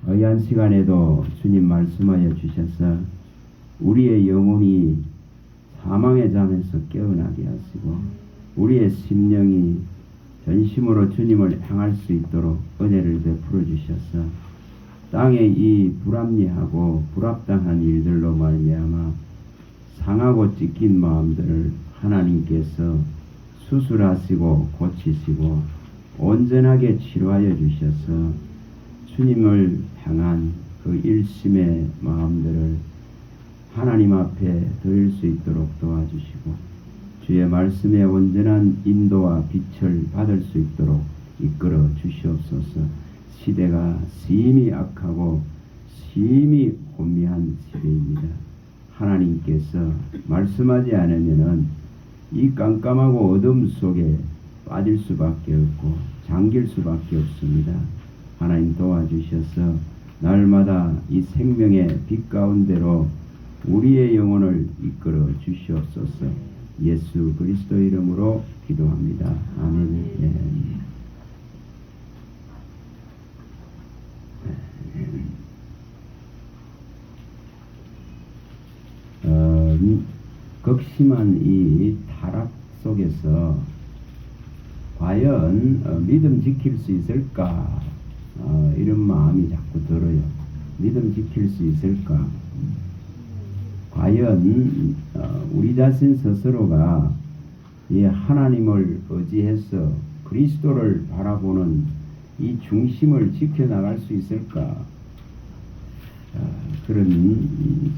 어이한 시간에도 주님 말씀하여 주셔서 우리의 영혼이 사망의 잠에서 깨어나게 하시고 우리의 심령이 전심으로 주님을 향할 수 있도록 은혜를 베풀어 주셔서 땅의 이 불합리하고 불합당한 일들로 말미암아 상하고 찢긴 마음들을 하나님께서 수술하시고 고치시고 온전하게 치료하여 주셔서 주님을 향한 그 일심의 마음들을 하나님 앞에 드릴 수 있도록 도와주시고 주의 말씀의 온전한 인도와 빛을 받을 수 있도록 이끌어 주시옵소서. 시대가 심히 악하고 심히 혼미한 시대입니다. 하나님께서 말씀하지 않으면은 이 깜깜하고 어둠 속에 빠질 수밖에 없고 잠길 수밖에 없습니다. 하나님 도와주셔서 날마다 이 생명의 빛 가운데로 우리의 영혼을 이끌어 주시옵소서. 예수 그리스도 이름으로 기도합니다. 아멘. 극심한 이 타락 속에서 과연 믿음 지킬 수 있을까? 이런 마음이 자꾸 들어요. 믿음 지킬 수 있을까? 과연 우리 자신 스스로가 이 하나님을 의지해서 그리스도를 바라보는 이 중심을 지켜나갈 수 있을까? 그런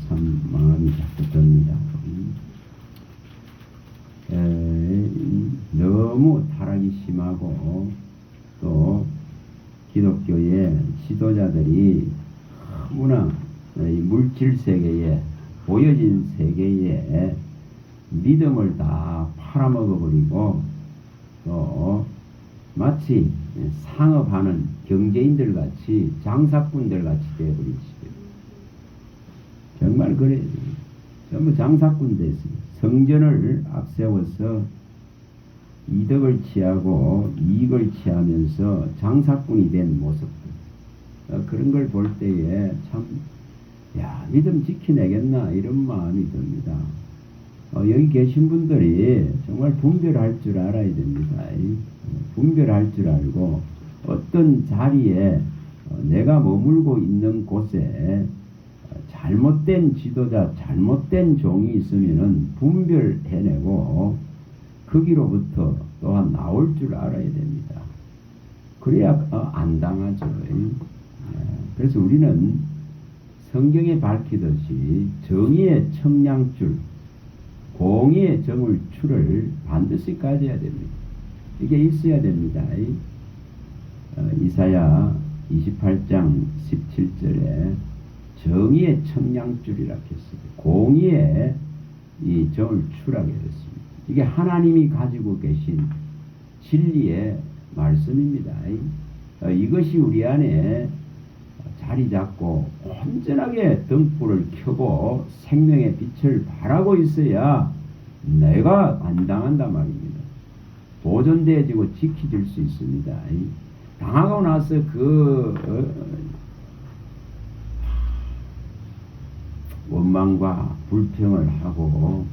참 마음이 자꾸 듭니다. 너무 타락이 심하고 또 기독교의 지도자들이 너무나 물질 세계에 보여진 세계에 믿음을 다 팔아먹어버리고 또 마치 상업하는 경제인들 같이 장사꾼들 같이 되어버리지. 정말 그래. 전부 장사꾼 됐습니다. 성전을 앞세워서 이득을 취하고 이익을 취하면서 장사꾼이 된 모습들. 그런 걸 볼 때에 참, 믿음 지켜내겠나 이런 마음이 듭니다. 여기 계신 분들이 정말 분별할 줄 알아야 됩니다. 분별할 줄 알고 어떤 자리에 내가 머물고 있는 곳에 잘못된 지도자, 잘못된 종이 있으면은 분별해내고 거기로부터 또한 나올 줄 알아야 됩니다. 그래야 안 당하죠. 그래서 우리는 성경에 밝히듯이 정의의 청량줄, 공의의 정을줄을 반드시 가져야 됩니다. 이게 있어야 됩니다. 이사야 28장 17절에 정의의 청량줄이라 했습니다. 공의의 이 정을 출하게 됐습니다. 이게 하나님이 가지고 계신 진리의 말씀입니다. 이것이 우리 안에 자리 잡고 온전하게 등불을 켜고 생명의 빛을 발하고 있어야 내가 안 당한단 말입니다. 보존되어지고 지켜질 수 있습니다. 당하고 나서 원망과 불평을 하고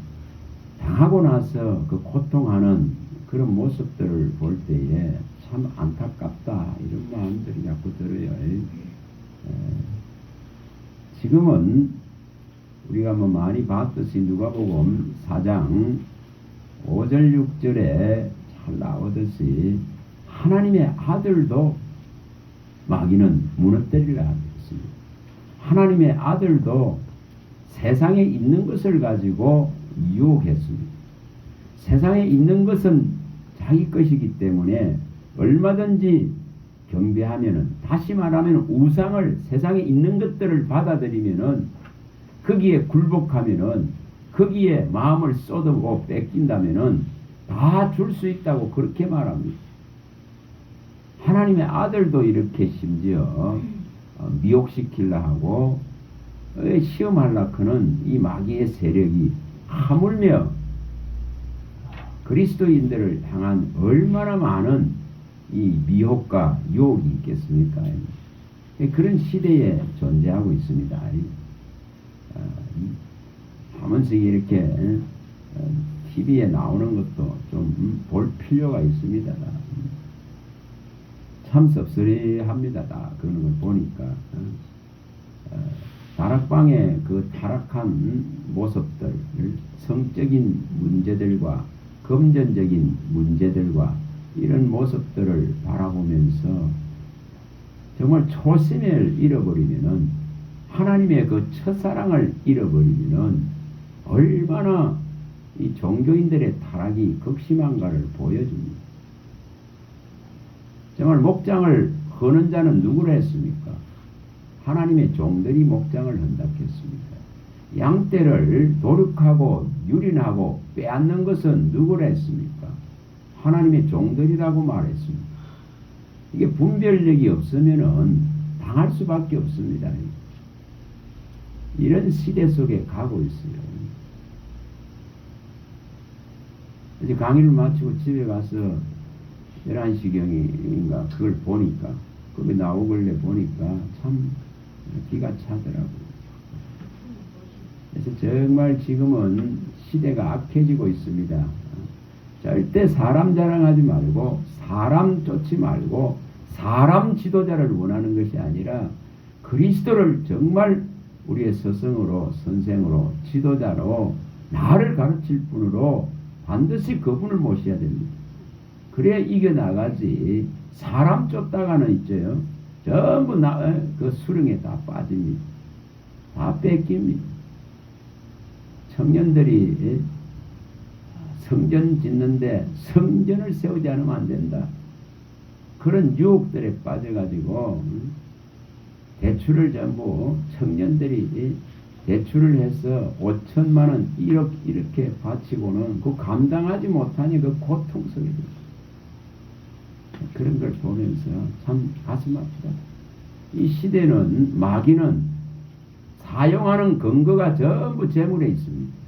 당하고 나서 그 고통하는 그런 모습들을 볼 때에 참 안타깝다 이런 마음들이 자꾸 들어요. 지금은 우리가 많이 봤듯이 누가복음 4장 5절 6절에 잘 나오듯이 하나님의 아들도 마귀는 무너뜨리라 했습니다. 하나님의 아들도 세상에 있는 것을 가지고 유혹했습니다. 세상에 있는 것은 자기 것이기 때문에 얼마든지 경배하면은, 다시 말하면 우상을, 세상에 있는 것들을 받아들이면은, 거기에 굴복하면은, 거기에 마음을 쏟고 뺏긴다면은 다 줄 수 있다고 그렇게 말합니다. 하나님의 아들도 이렇게 심지어 미혹시키려 하고 시험하려고는 이 마귀의 세력이 하물며 그리스도인들을 향한 얼마나 많은 이 미혹과 유혹이 있겠습니까? 그런 시대에 존재하고 있습니다. 하면서 이렇게 TV에 나오는 것도 좀 볼 필요가 있습니다. 참 섭섭합니다. 그런 걸 보니까 다락방의 그 타락한 모습들, 성적인 문제들과 금전적인 문제들과 이런 모습들을 바라보면서 정말 초심을 잃어버리면은, 하나님의 그 첫사랑을 잃어버리면은 얼마나 이 종교인들의 타락이 극심한가를 보여줍니다. 정말 목장을 허는 자는 누구를 했습니까? 하나님의 종들이 목장을 헌답했습니다. 양떼를 도륙하고 유린하고 빼앗는 것은 누구를 했습니까? 하나님의 종들이라고 말했습니다. 이게 분별력이 없으면은 당할 수밖에 없습니다. 이런 시대 속에 가고 있어요. 이제 강의를 마치고 집에 가서 11시경인가 그걸 보니까, 그게 나오길래 보니까 참 기가 차더라고요. 그래서 정말 지금은 시대가 악해지고 있습니다. 절대 사람 자랑하지 말고, 사람 쫓지 말고, 사람 지도자를 원하는 것이 아니라 그리스도를 정말 우리의 스승으로, 선생으로, 지도자로 나를 가르칠 분으로 반드시 그분을 모셔야 됩니다. 그래야 이겨나가지. 사람 쫓다가는 있죠. 전부 그 수령에 다 빠집니다. 다 뺏깁니다. 청년들이 성전 짓는데 성전을 세우지 않으면 안 된다. 그런 유혹들에 빠져가지고 대출을 전부 청년들이 대출을 해서 5천만 원, 1억 이렇게 바치고는 그 감당하지 못하니 그 고통 속에 그런 걸 보면서 참 가슴 아프다. 이 시대는, 마귀는 사용하는 근거가 전부 재물에 있습니다.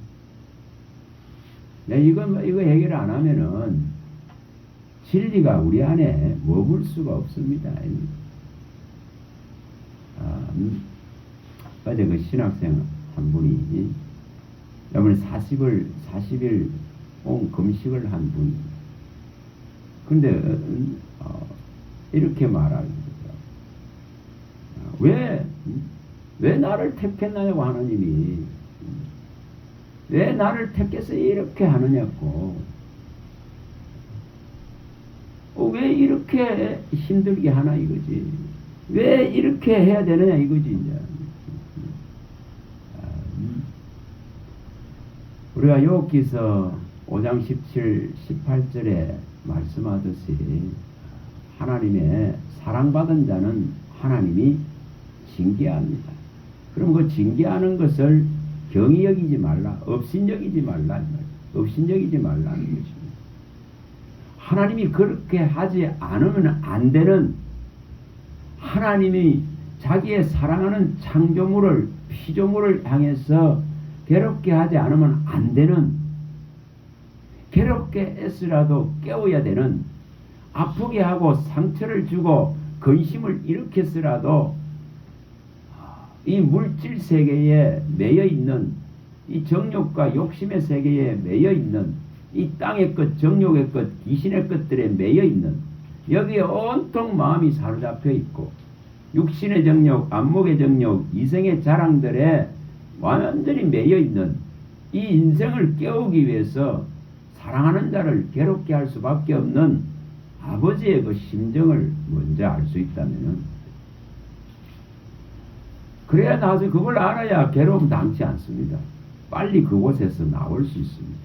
이거 해결 안 하면은 진리가 우리 안에 머물 수가 없습니다. 어제 그 신학생 한 분이 여러분 40일 금식을 한 분이, 근데 이렇게 말합니다. 왜 나를 택했나냐고, 하나님이 왜 나를 택해서 이렇게 하느냐고, 왜 이렇게 힘들게 하나 이거지, 왜 이렇게 해야 되느냐 이거지. 이제 우리가 욥기서 5장 17, 18절에 말씀하듯이 하나님의 사랑받은 자는 하나님이 징계합니다. 그럼 그 징계하는 것을 경히 여기지 말라, 업신여기지 말라, 업신여기지 말라는 것입니다. 하나님이 그렇게 하지 않으면 안 되는, 하나님이 자기의 사랑하는 창조물을, 피조물을 향해서 괴롭게 하지 않으면 안 되는, 괴롭게 애쓰라도 깨워야 되는, 아프게 하고 상처를 주고 근심을 일으켰으라도 이 물질 세계에 매여 있는, 이 정욕과 욕심의 세계에 매여 있는, 이 땅의 것, 정욕의 것, 귀신의 것들에 매여 있는, 여기에 온통 마음이 사로잡혀 있고 육신의 정욕, 안목의 정욕, 이생의 자랑들에 완전히 매여 있는 이 인생을 깨우기 위해서 사랑하는 자를 괴롭게 할 수밖에 없는 아버지의 그 심정을 먼저 알 수 있다면은, 그래야 나서 그걸 알아야 괴로움 당치 않습니다. 빨리 그곳에서 나올 수 있습니다.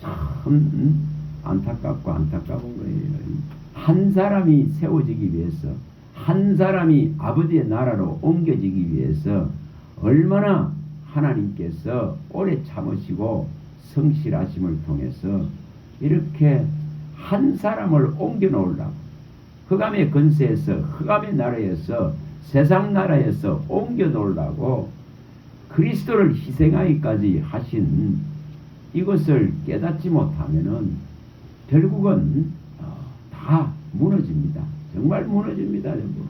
참 안타깝고 안타까운 거예요. 한 사람이 세워지기 위해서, 한 사람이 아버지의 나라로 옮겨지기 위해서 얼마나 하나님께서 오래 참으시고 성실하심을 통해서 이렇게 한 사람을 옮겨 놓으려고, 흑암의 근세에서, 흑암의 나라에서, 세상 나라에서 옮겨 놓으려고 그리스도를 희생하기까지 하신 이것을 깨닫지 못하면은 결국은 다 무너집니다. 정말 무너집니다. 전부.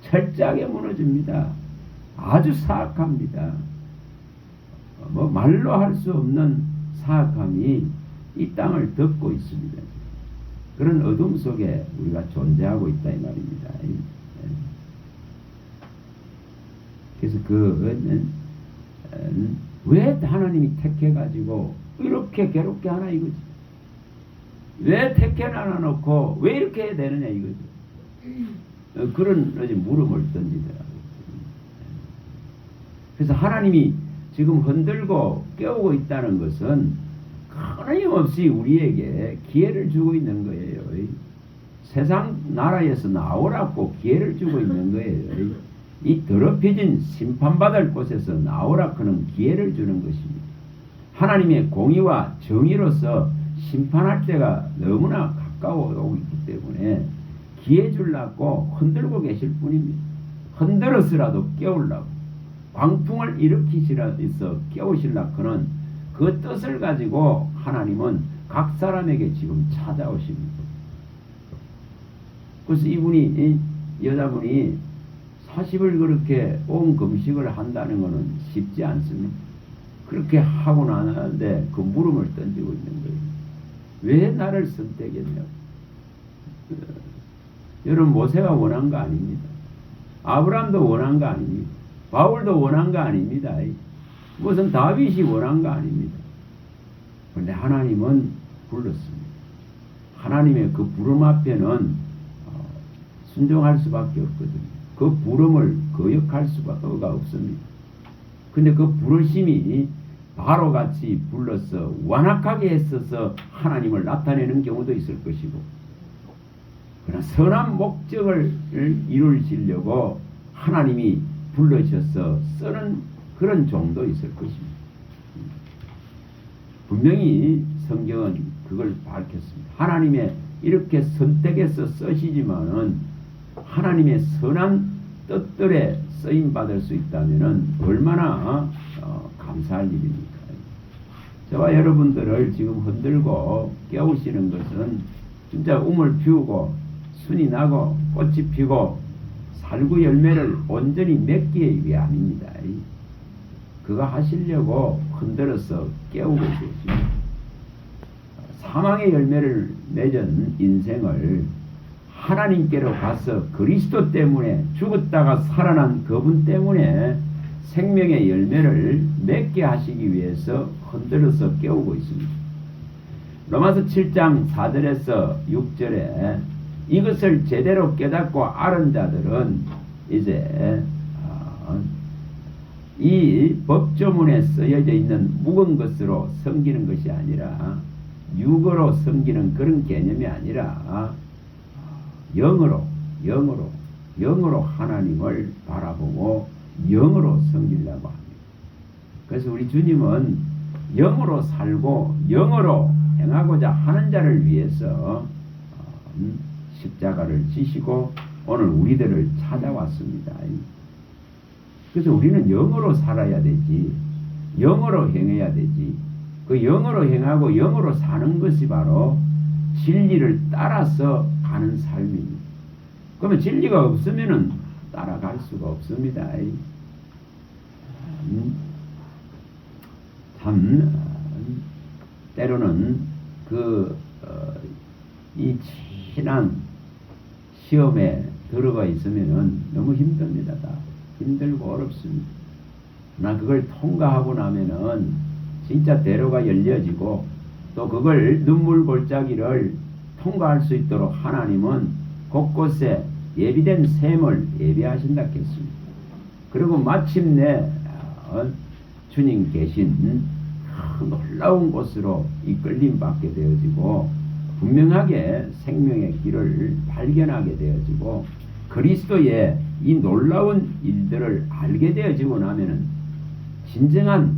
철저하게 무너집니다. 아주 사악합니다. 뭐 말로 할 수 없는 사악함이 이 땅을 덮고 있습니다. 그런 어둠 속에 우리가 존재하고 있다 이 말입니다. 그래서 왜 하나님이 택해가지고 이렇게 괴롭게 하나 이거지. 왜 택해 놔놓고 왜 이렇게 해야 되느냐 이거지. 그런 물음을 던지더라고요. 그래서 하나님이 지금 흔들고 깨우고 있다는 것은 끊임없이 우리에게 기회를 주고 있는 거예요. 세상 나라에서 나오라고 기회를 주고 있는 거예요. 이 더럽혀진 심판받을 곳에서 나오라 그는 기회를 주는 것입니다. 하나님의 공의와 정의로서 심판할 때가 너무나 가까워 있기 때문에 기회 주려고 흔들고 계실 뿐입니다. 흔들어서라도 깨우려고 광풍을 일으키시라서 깨우시려고는 그 뜻을 가지고 하나님은 각 사람에게 지금 찾아오십니다. 그래서 이분이 여자분이 40을 그렇게 온 금식을 한다는 것은 쉽지 않습니다. 그렇게 하고 나는데 그 물음을 던지고 있는 거예요. 왜 나를 선택했냐고. 여러분 모세가 원한 거 아닙니다. 아브라함도 원한 거 아닙니다. 바울도 원한 거 아닙니다. 무슨 다윗이 원한 거 아닙니다. 그런데 하나님은 불렀습니다. 하나님의 그 부름 앞에는 순종할 수밖에 없거든요. 그 부름을 거역할 수가 없습니다. 근데 그 부르심이 바로같이 불러서 완악하게 했어서 하나님을 나타내는 경우도 있을 것이고, 그러나 선한 목적을 이루시려고 하나님이 불러셔서 쓰는 그런 종도 있을 것입니다. 분명히 성경은 그걸 밝혔습니다. 하나님의 이렇게 선택해서 쓰시지만은 하나님의 선한 뜻들에 쓰임 받을 수 있다면은 얼마나 감사할 일입니까? 저와 여러분들을 지금 흔들고 깨우시는 것은 진짜 움을 피우고 순이 나고 꽃이 피고 살구 열매를 온전히 맺기 위함입니다. 그거 하시려고 흔들어서 깨우고 계십니다. 사망의 열매를 맺은 인생을 하나님께로 가서 그리스도 때문에 죽었다가 살아난 그분 때문에 생명의 열매를 맺게 하시기 위해서 흔들어서 깨우고 있습니다. 로마서 7장 4절에서 6절에 이것을 제대로 깨닫고 아는 자들은 이제 이 법조문에 쓰여져 있는 묵은 것으로 섬기는 것이 아니라 육으로 섬기는 그런 개념이 아니라 영으로 하나님을 바라보고 영으로 섬기려고 합니다. 그래서 우리 주님은 영으로 살고 영으로 행하고자 하는 자를 위해서 십자가를 지시고 오늘 우리들을 찾아왔습니다. 그래서 우리는 영으로 살아야 되지, 영으로 행해야 되지. 그 영으로 행하고 영으로 사는 것이 바로 진리를 따라서 가는 삶입니다. 그러면 진리가 없으면은 따라갈 수가 없습니다. 참 때로는 이 진한 시험에 들어가 있으면은 너무 힘듭니다. 다 힘들고 어렵습니다. 나 그걸 통과하고 나면은 진짜 대로가 열려지고 또 그걸 눈물 골짜기를 통과할 수 있도록 하나님은 곳곳에 예비된 샘을 예비하신다 했습니다. 그리고 마침내 주님 계신 놀라운 곳으로 이끌림 받게 되어지고 분명하게 생명의 길을 발견하게 되어지고 그리스도의 이 놀라운 일들을 알게 되어지고 나면은 진정한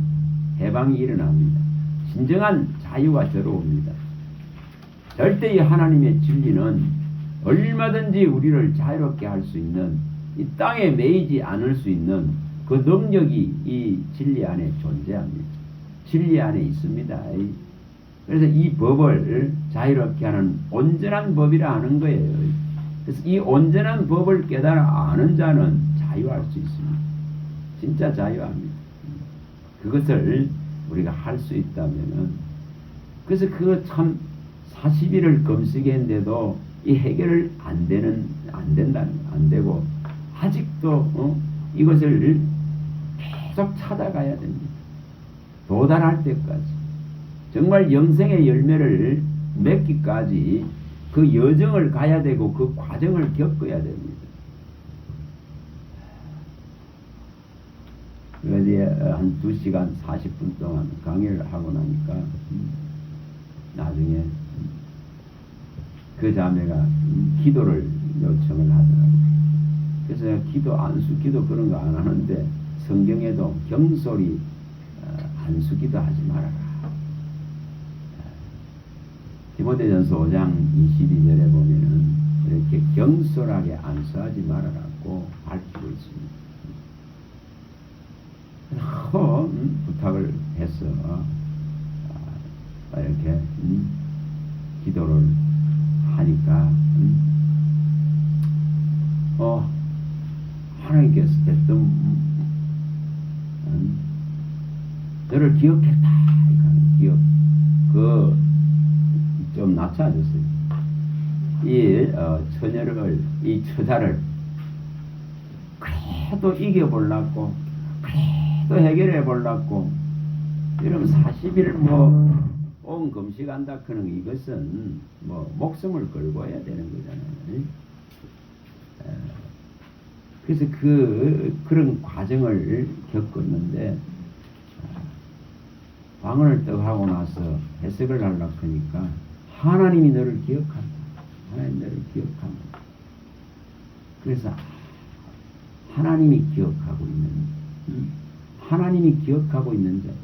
해방이 일어납니다. 진정한 자유가 들어옵니다. 절대 이 하나님의 진리는 얼마든지 우리를 자유롭게 할 수 있는, 이 땅에 매이지 않을 수 있는 그 능력이 이 진리 안에 존재합니다. 진리 안에 있습니다. 그래서 이 법을 자유롭게 하는 온전한 법이라 하는 거예요. 그래서 이 온전한 법을 깨달아 아는 자는 자유할 수 있습니다. 진짜 자유합니다. 그것을 우리가 할 수 있다면은, 그래서 그거 참 40일을 금식했는데도 이 해결을 안 된다는 거, 안 되고 아직도 이것을 계속 찾아가야 됩니다. 도달할 때까지 정말 영생의 열매를 맺기까지 그 여정을 가야 되고 그 과정을 겪어야 됩니다. 그래서 한 2시간 40분 동안 강의를 하고 나니까 나중에 그 자매가 기도를 요청을 하더라고요. 그래서 안수 기도 그런 거 안 하는데 성경에도 경솔히 안수 기도 하지 말아라. 디모데전서 5장 22절에 보면은 이렇게 경솔하게 안수하지 말아라고 밝히고 있습니다. 부탁을 해서 이렇게 기도를 하니까 하나님께서 대뜸 너를 기억했다. 기억 좀 낮춰졌어요. 이 처녀를, 이 처자를 그래도 이겨보려고, 그래도 해결해 보려고, 이러면 40일 온 금식한다 그는 이것은 목숨을 걸고 해야 되는 거잖아요. 그래서 그런 과정을 겪었는데, 방언을 떡 하고 나서 해석을 하려고 하니까 하나님이 너를 기억한다. 하나님 너를 기억한다. 그래서 하나님이 기억하고 있는 자다.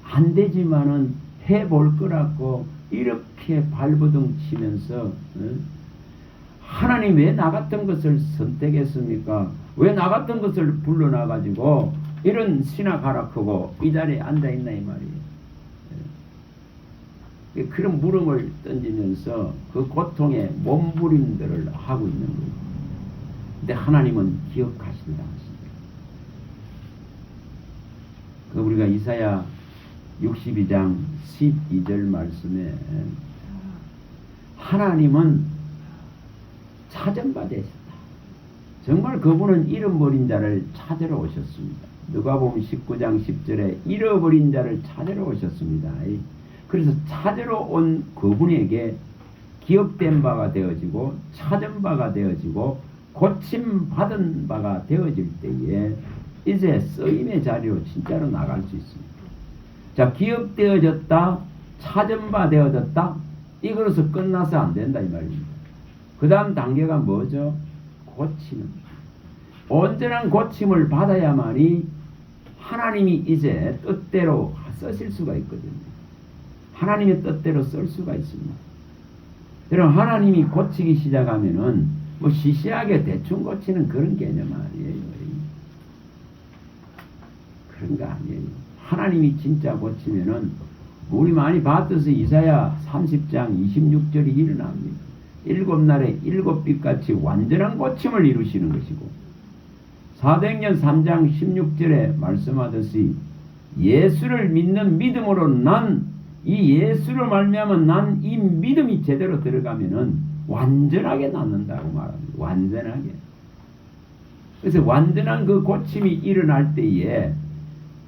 안 되지만은 해볼 거라고 이렇게 발버둥 치면서 하나님 왜 나 같은 것을 선택했습니까? 왜 나 같은 것을 불러놔가지고 이런 신학하락하고 이 자리에 앉아있나 이 말이에요. 그런 물음을 던지면서 그 고통의 몸부림들을 하고 있는 거예요. 근데 하나님은 기억하신다 하십니다. 우리가 이사야 62장 12절 말씀에 하나님은 찾은바 되셨다. 정말 그분은 잃어버린 자를 찾으러 오셨습니다. 누가복음 19장 10절에 잃어버린 자를 찾으러 오셨습니다. 그래서 찾으러 온 그분에게 기억된 바가 되어지고 찾은 바가 되어지고 고침받은 바가 되어질 때에 이제 쓰임의 자리로 진짜로 나갈 수 있습니다. 자, 기억되어졌다, 찾은 바 되어졌다, 이거로서 끝나서 안 된다 이 말입니다. 그 다음 단계가 뭐죠? 고치는. 온전한 고침을 받아야만이 하나님이 이제 뜻대로 쓰실 수가 있거든요. 하나님의 뜻대로 쓸 수가 있습니다. 그럼 하나님이 고치기 시작하면은 시시하게 대충 고치는 그런 개념 아니에요. 그런 거 아니에요. 하나님이 진짜 고치면은 우리 많이 봤듯이 이사야 30장 26절이 일어납니다. 7날에 7빛같이 완전한 고침을 이루시는 것이고, 사도행전 3장 16절에 말씀하듯이 예수를 믿는 믿음으로 난 이 예수로 말미암아 난 이 믿음이 제대로 들어가면은 완전하게 낫는다고 말합니다. 완전하게. 그래서 완전한 그 고침이 일어날 때에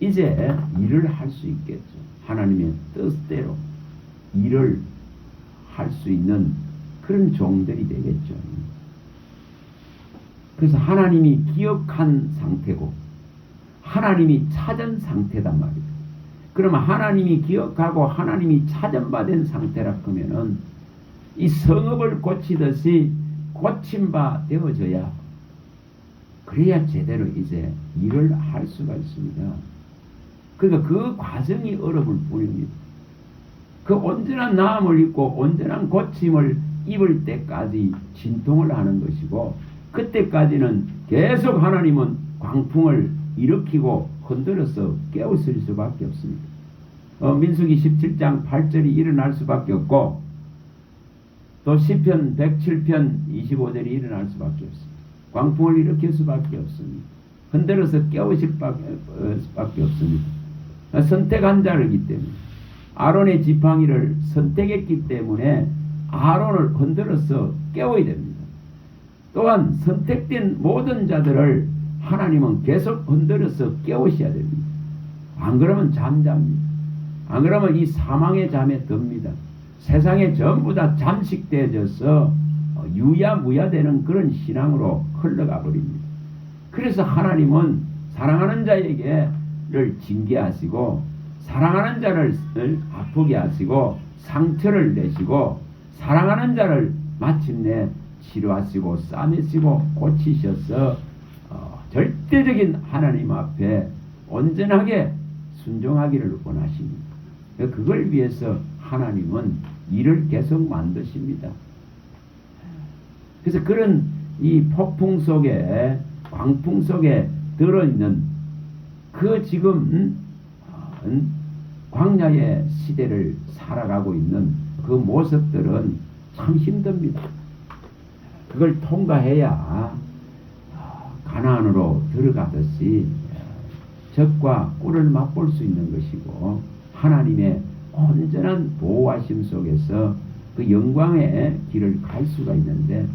이제 일을 할 수 있겠죠. 하나님의 뜻대로 일을 할 수 있는 그런 종들이 되겠죠. 그래서 하나님이 기억한 상태고 하나님이 찾은 상태단 말이에요. 그러면 하나님이 기억하고 하나님이 찾은 바 된 상태라 그러면은 이 성읍을 고치듯이 고친 바 되어져야, 그래야 제대로 이제 일을 할 수가 있습니다. 그러니까 그 과정이 어려울 뿐입니다. 그 온전한 나음을 입고 온전한 고침을 입을 때까지 진통을 하는 것이고, 그때까지는 계속 하나님은 광풍을 일으키고 흔들어서 깨우칠 수밖에 없습니다. 민수기 17장 8절이 일어날 수밖에 없고, 또 시편 107편 25절이 일어날 수밖에 없습니다. 광풍을 일으킬 수밖에 없습니다. 흔들어서 깨우실 수밖에 없습니다. 선택한 자이기 때문에 아론의 지팡이를 선택했기 때문에 아론을 흔들어서 깨워야 됩니다. 또한 선택된 모든 자들을 하나님은 계속 흔들어서 깨우셔야 됩니다. 안 그러면 잠잡니다. 안 그러면 이 사망의 잠에 듭니다. 세상에 전부 다 잠식되어져서 유야무야되는 그런 신앙으로 흘러가 버립니다. 그래서 하나님은 사랑하는 자에게를 징계하시고 사랑하는 자를 아프게 하시고 상처를 내시고 사랑하는 자를 마침내 치료하시고 싸매시고 고치셔서 절대적인 하나님 앞에 온전하게 순종하기를 원하십니다. 그걸 위해서 하나님은 일을 계속 만드십니다. 그래서 그런 이 폭풍 속에 광풍 속에 들어있는 그 지금 광야의 시대를 살아가고 있는 그 모습들은 참 힘듭니다. 그걸 통과해야 가나안으로 들어가듯이 적과 꿀을 맛볼 수 있는 것이고 하나님의 온전한 보호하심 속에서 그 영광의 길을 갈 수가 있는데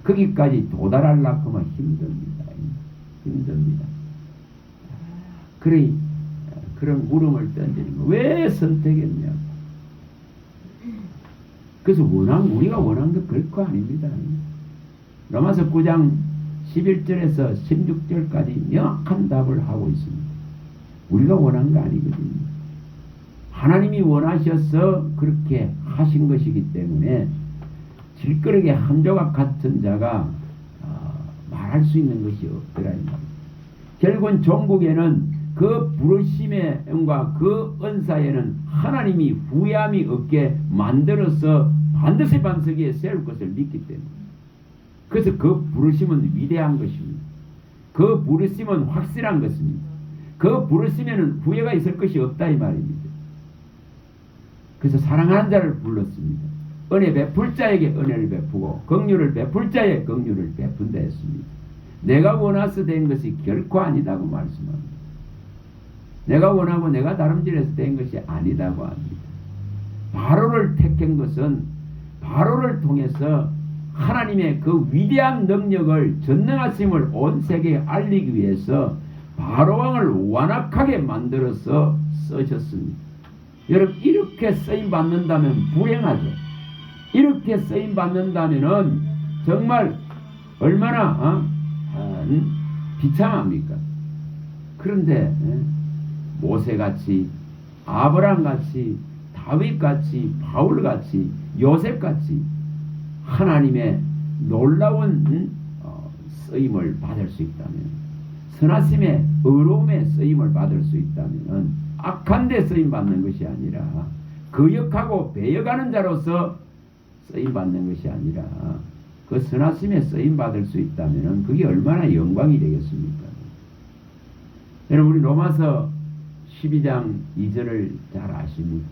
거기까지 도달하려고 하면 힘듭니다. 힘듭니다. 그런 물음을 던지는 거. 왜 선택했냐고. 그래서 우리가 원한 게 결코 아닙니다. 로마서 9장 11절에서 16절까지 명확한 답을 하고 있습니다. 우리가 원한 거 아니거든요. 하나님이 원하셔서 그렇게 하신 것이기 때문에 질그릇에 한 조각 같은 자가 말할 수 있는 것이 없더라 이 말이에요. 결국은 종국에는 그 부르심과 그 은사에는 하나님이 후회함이 없게 만들어서 반드시 반석에 세울 것을 믿기 때문에 그래서 그 부르심은 위대한 것입니다. 그 부르심은 확실한 것입니다. 그 부르심에는 후회가 있을 것이 없다 이 말입니다. 그래서 사랑하는 자를 불렀습니다. 은혜 베풀 자에게 은혜를 베푸고 긍휼을 베풀 자에게 긍휼을 베푼다 했습니다. 내가 원해서 된 것이 결코 아니다고 말씀합니다. 내가 원하고 내가 다름질해서 된 것이 아니다고 합니다. 바로를 택한 것은 바로를 통해서 하나님의 그 위대한 능력을 전능하심을 온 세계에 알리기 위해서 바로왕을 완악하게 만들어서 쓰셨습니다. 여러분 이렇게 쓰임 받는다면 불행하죠. 이렇게 쓰임 받는다면은 정말 얼마나 비참합니까? 그런데 모세같이 아브라함같이 다윗같이 바울같이 요셉같이 하나님의 놀라운 쓰임을 받을 수 있다면 선하심의 의로움의 쓰임을 받을 수 있다면 악한 데 쓰임 받는 것이 아니라 거역하고 배역하는 자로서 쓰임 받는 것이 아니라 그 선하심에 쓰임 받을 수 있다면 그게 얼마나 영광이 되겠습니까? 여러분 우리 로마서 12장 2절을 잘 아십니다.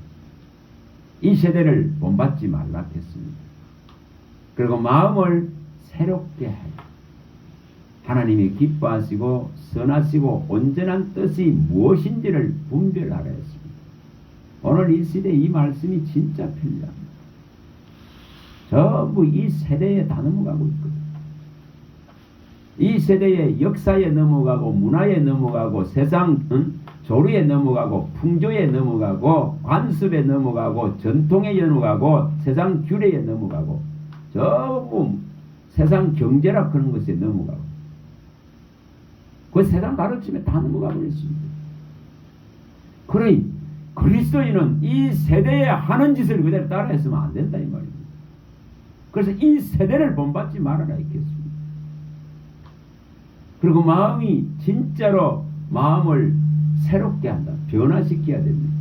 이 세대를 본받지 말라 했습니다. 그리고 마음을 새롭게 하여 하나님이 기뻐하시고 선하시고 온전한 뜻이 무엇인지를 분별하라 했습니다. 오늘 이 시대에 이 말씀이 진짜 필요합니다. 전부 이 세대에 다 넘어가고 있거든요. 이 세대의 역사에 넘어가고 문화에 넘어가고 세상 조류에 넘어가고 풍조에 넘어가고 관습에 넘어가고 전통에 넘어가고 세상 규례에 넘어가고 전부 세상 경제라 그런 것에 넘어가고 그 세상 가르침에 다 넘어가 버렸습니다. 그러니 그리스도인은 이 세대에 하는 짓을 그대로 따라했으면 안 된다 이 말입니다. 그래서 이 세대를 본받지 말아라 했겠습니다. 그리고 마음이 진짜로 마음을 새롭게 한다. 변화시켜야 됩니다.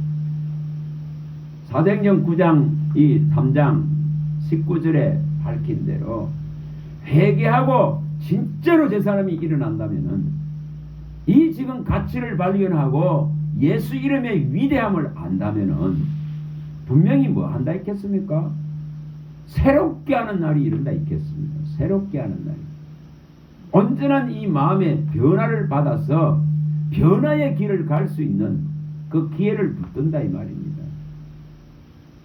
사도행전 9장 3장 19절에 밝힌 대로 회개하고 진짜로 제 사람이 일어난다면은 이 지금 가치를 발견하고 예수 이름의 위대함을 안다면은 분명히 뭐 한다 했겠습니까? 새롭게 하는 날이 이른다 있겠습니다. 새롭게 하는 날이. 온전한 이 마음의 변화를 받아서 변화의 길을 갈 수 있는 그 기회를 붙든다 이 말입니다.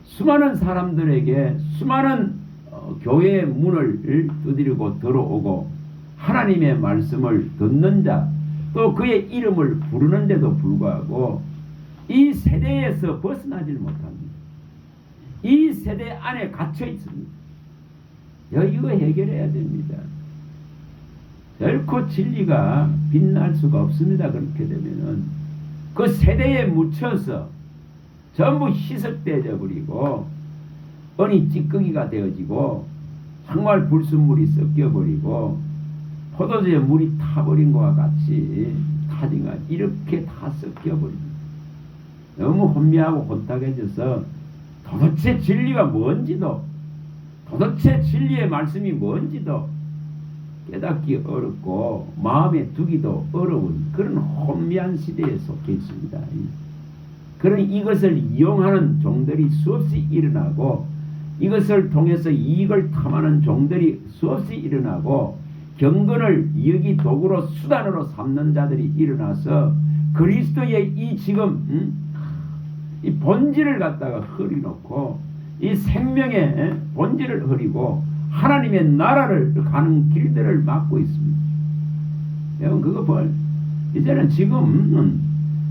수많은 사람들에게 수많은 교회의 문을 두드리고 들어오고 하나님의 말씀을 듣는 자, 또 그의 이름을 부르는데도 불구하고 이 세대에서 벗어나질 못합니다. 이 세대 안에 갇혀 있습니다. 이거 해결해야 됩니다. 결코 진리가 빛날 수가 없습니다. 그렇게 되면은 그 세대에 묻혀서 전부 희석되어 버리고 언이 찌꺼기가 되어지고 정말 불순물이 섞여버리고 포도주에 물이 타버린 것과 같이 타딩가 이렇게 다 섞여버립니다. 너무 혼미하고 혼탁해져서 도대체 진리가 뭔지도, 도대체 진리의 말씀이 뭔지도 깨닫기 어렵고 마음에 두기도 어려운 그런 혼미한 시대에 속해 있습니다. 그런 이것을 이용하는 종들이 수없이 일어나고 이것을 통해서 이익을 탐하는 종들이 수없이 일어나고 경건을 여기 도구로 수단으로 삼는 자들이 일어나서 그리스도의 이 지금 이 본질을 갖다가 흐리놓고 이 생명의 본질을 흐리고 하나님의 나라를 가는 길들을 막고 있습니다. 여러분 그거 볼 이제는 지금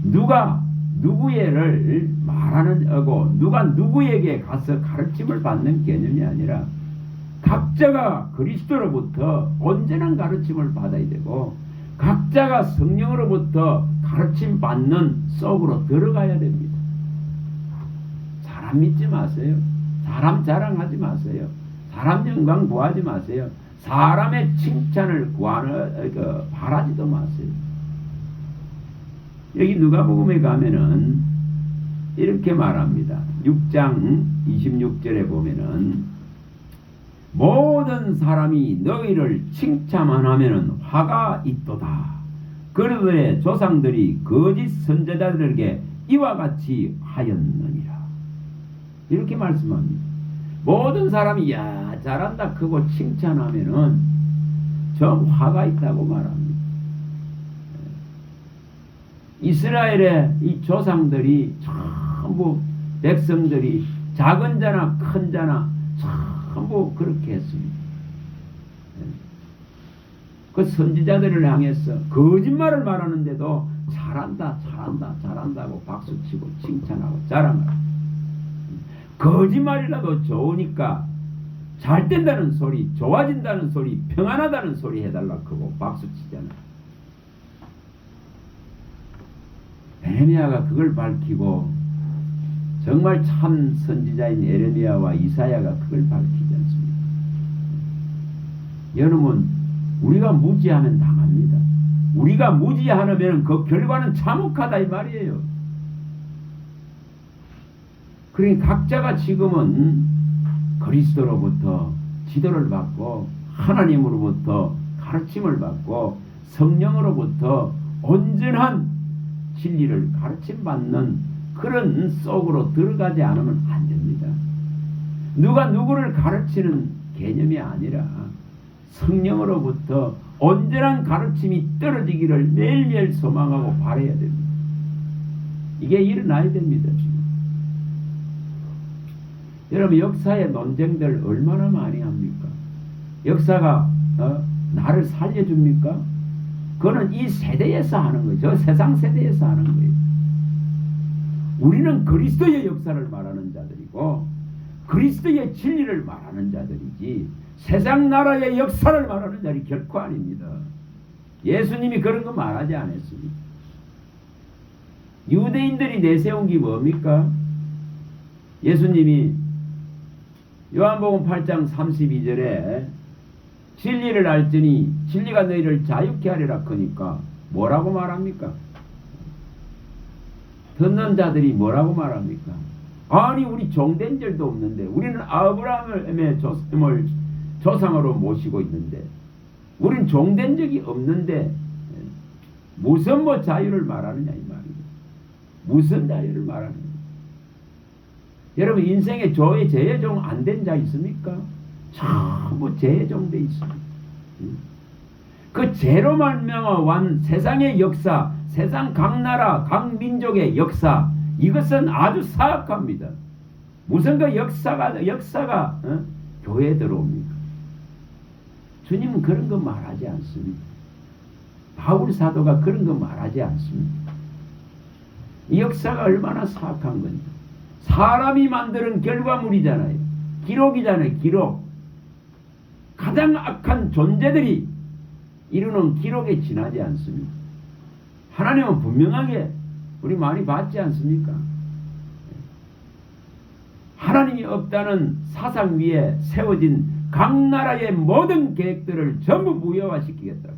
누가 누구를 말하는 거고 누가 누구에게 가서 가르침을 받는 개념이 아니라 각자가 그리스도로부터 온전한 가르침을 받아야 되고 각자가 성령으로부터 가르침 받는 속으로 들어가야 됩니다. 사람 믿지 마세요. 사람 자랑하지 마세요. 사람 영광 구하지 마세요. 사람의 칭찬을 바라지도 마세요. 여기 누가복음에 가면은 이렇게 말합니다. 6장 26절에 보면은 모든 사람이 너희를 칭찬만 하면은 화가 있도다. 그들의 조상들이 거짓 선지자들에게 이와 같이 하였느니라. 이렇게 말씀합니다. 모든 사람이 야 잘한다 크고 칭찬하면은 좀 화가 있다고 말합니다. 이스라엘의 이 조상들이 전부 백성들이 작은 자나 큰 자나 전부 그렇게 했습니다. 그 선지자들을 향해서 거짓말을 말하는데도 잘한다 잘한다 잘한다고 박수치고 칭찬하고 자랑하고 거짓말이라도 좋으니까 잘 된다는 소리, 좋아진다는 소리, 평안하다는 소리 해달라 하고 박수치잖아요. 에레미야가 그걸 밝히고 정말 참 선지자인 에레미야와 이사야가 그걸 밝히지 않습니까? 여러분 우리가 무지하면 당합니다. 우리가 무지하면 그 결과는 참혹하다 이 말이에요. 그러니 각자가 지금은 그리스도로부터 지도를 받고 하나님으로부터 가르침을 받고 성령으로부터 온전한 진리를 가르침받는 그런 속으로 들어가지 않으면 안 됩니다. 누가 누구를 가르치는 개념이 아니라 성령으로부터 온전한 가르침이 떨어지기를 매일매일 소망하고 바라야 됩니다. 이게 일어나야 됩니다. 지금. 여러분 역사의 논쟁들 얼마나 많이 합니까? 역사가 나를 살려줍니까? 그거는 이 세대에서 하는 거예요. 저 세상 세대에서 하는 거예요. 우리는 그리스도의 역사를 말하는 자들이고 그리스도의 진리를 말하는 자들이지 세상 나라의 역사를 말하는 자들이 결코 아닙니다. 예수님이 그런 거 말하지 않았습니다. 유대인들이 내세운 게 뭡니까? 예수님이 요한복음 8장 32절에 진리를 알지니 진리가 너희를 자유케 하리라 하니까 뭐라고 말합니까? 듣는 자들이 뭐라고 말합니까? 아니 우리 종된 절도 없는데 우리는 아브라함의 조상으로 모시고 있는데 우린 종된 적이 없는데 무슨 자유를 말하느냐 이 말이에요. 무슨 자유를 말하느냐. 여러분 인생에 저의 재종 안 된 자 있습니까? 전부 재종돼 있습니다. 그 죄로 말미암아 완 세상의 역사, 세상 각 나라 각 민족의 역사, 이것은 아주 사악합니다. 무슨 그 역사가 교회에 들어옵니까? 주님은 그런 거 말하지 않습니다. 바울 사도가 그런 거 말하지 않습니다. 이 역사가 얼마나 사악한 건지. 사람이 만드는 결과물이잖아요. 기록이잖아요. 기록. 가장 악한 존재들이 이루는 기록에 지나지 않습니다. 하나님은 분명하게 우리 많이 봤지 않습니까? 하나님이 없다는 사상 위에 세워진 각 나라의 모든 계획들을 전부 무효화시키겠다고.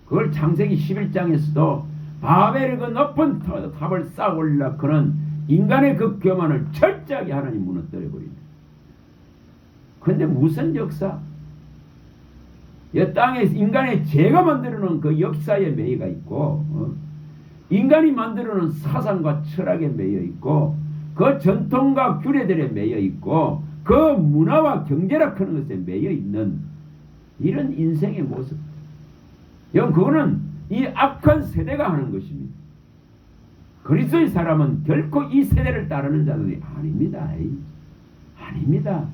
그걸 창세기 11장에서도 바벨의 그 높은 탑을 쌓아 올리라 그는 인간의 그 교만을 철저하게 하나님 무너뜨려 버립니다. 그런데 무슨 역사? 이 땅에 인간의 죄가 만들어놓은 그 역사에 매여가 있고, 인간이 만들어놓은 사상과 철학에 매여 있고, 그 전통과 규례들에 매여 있고, 그 문화와 경제락 하는 것에 매여 있는 이런 인생의 모습. 그거는 이 악한 세대가 하는 것입니다. 그리스도의 사람은 결코 이 세대를 따르는 자들이 아닙니다. 아닙니다.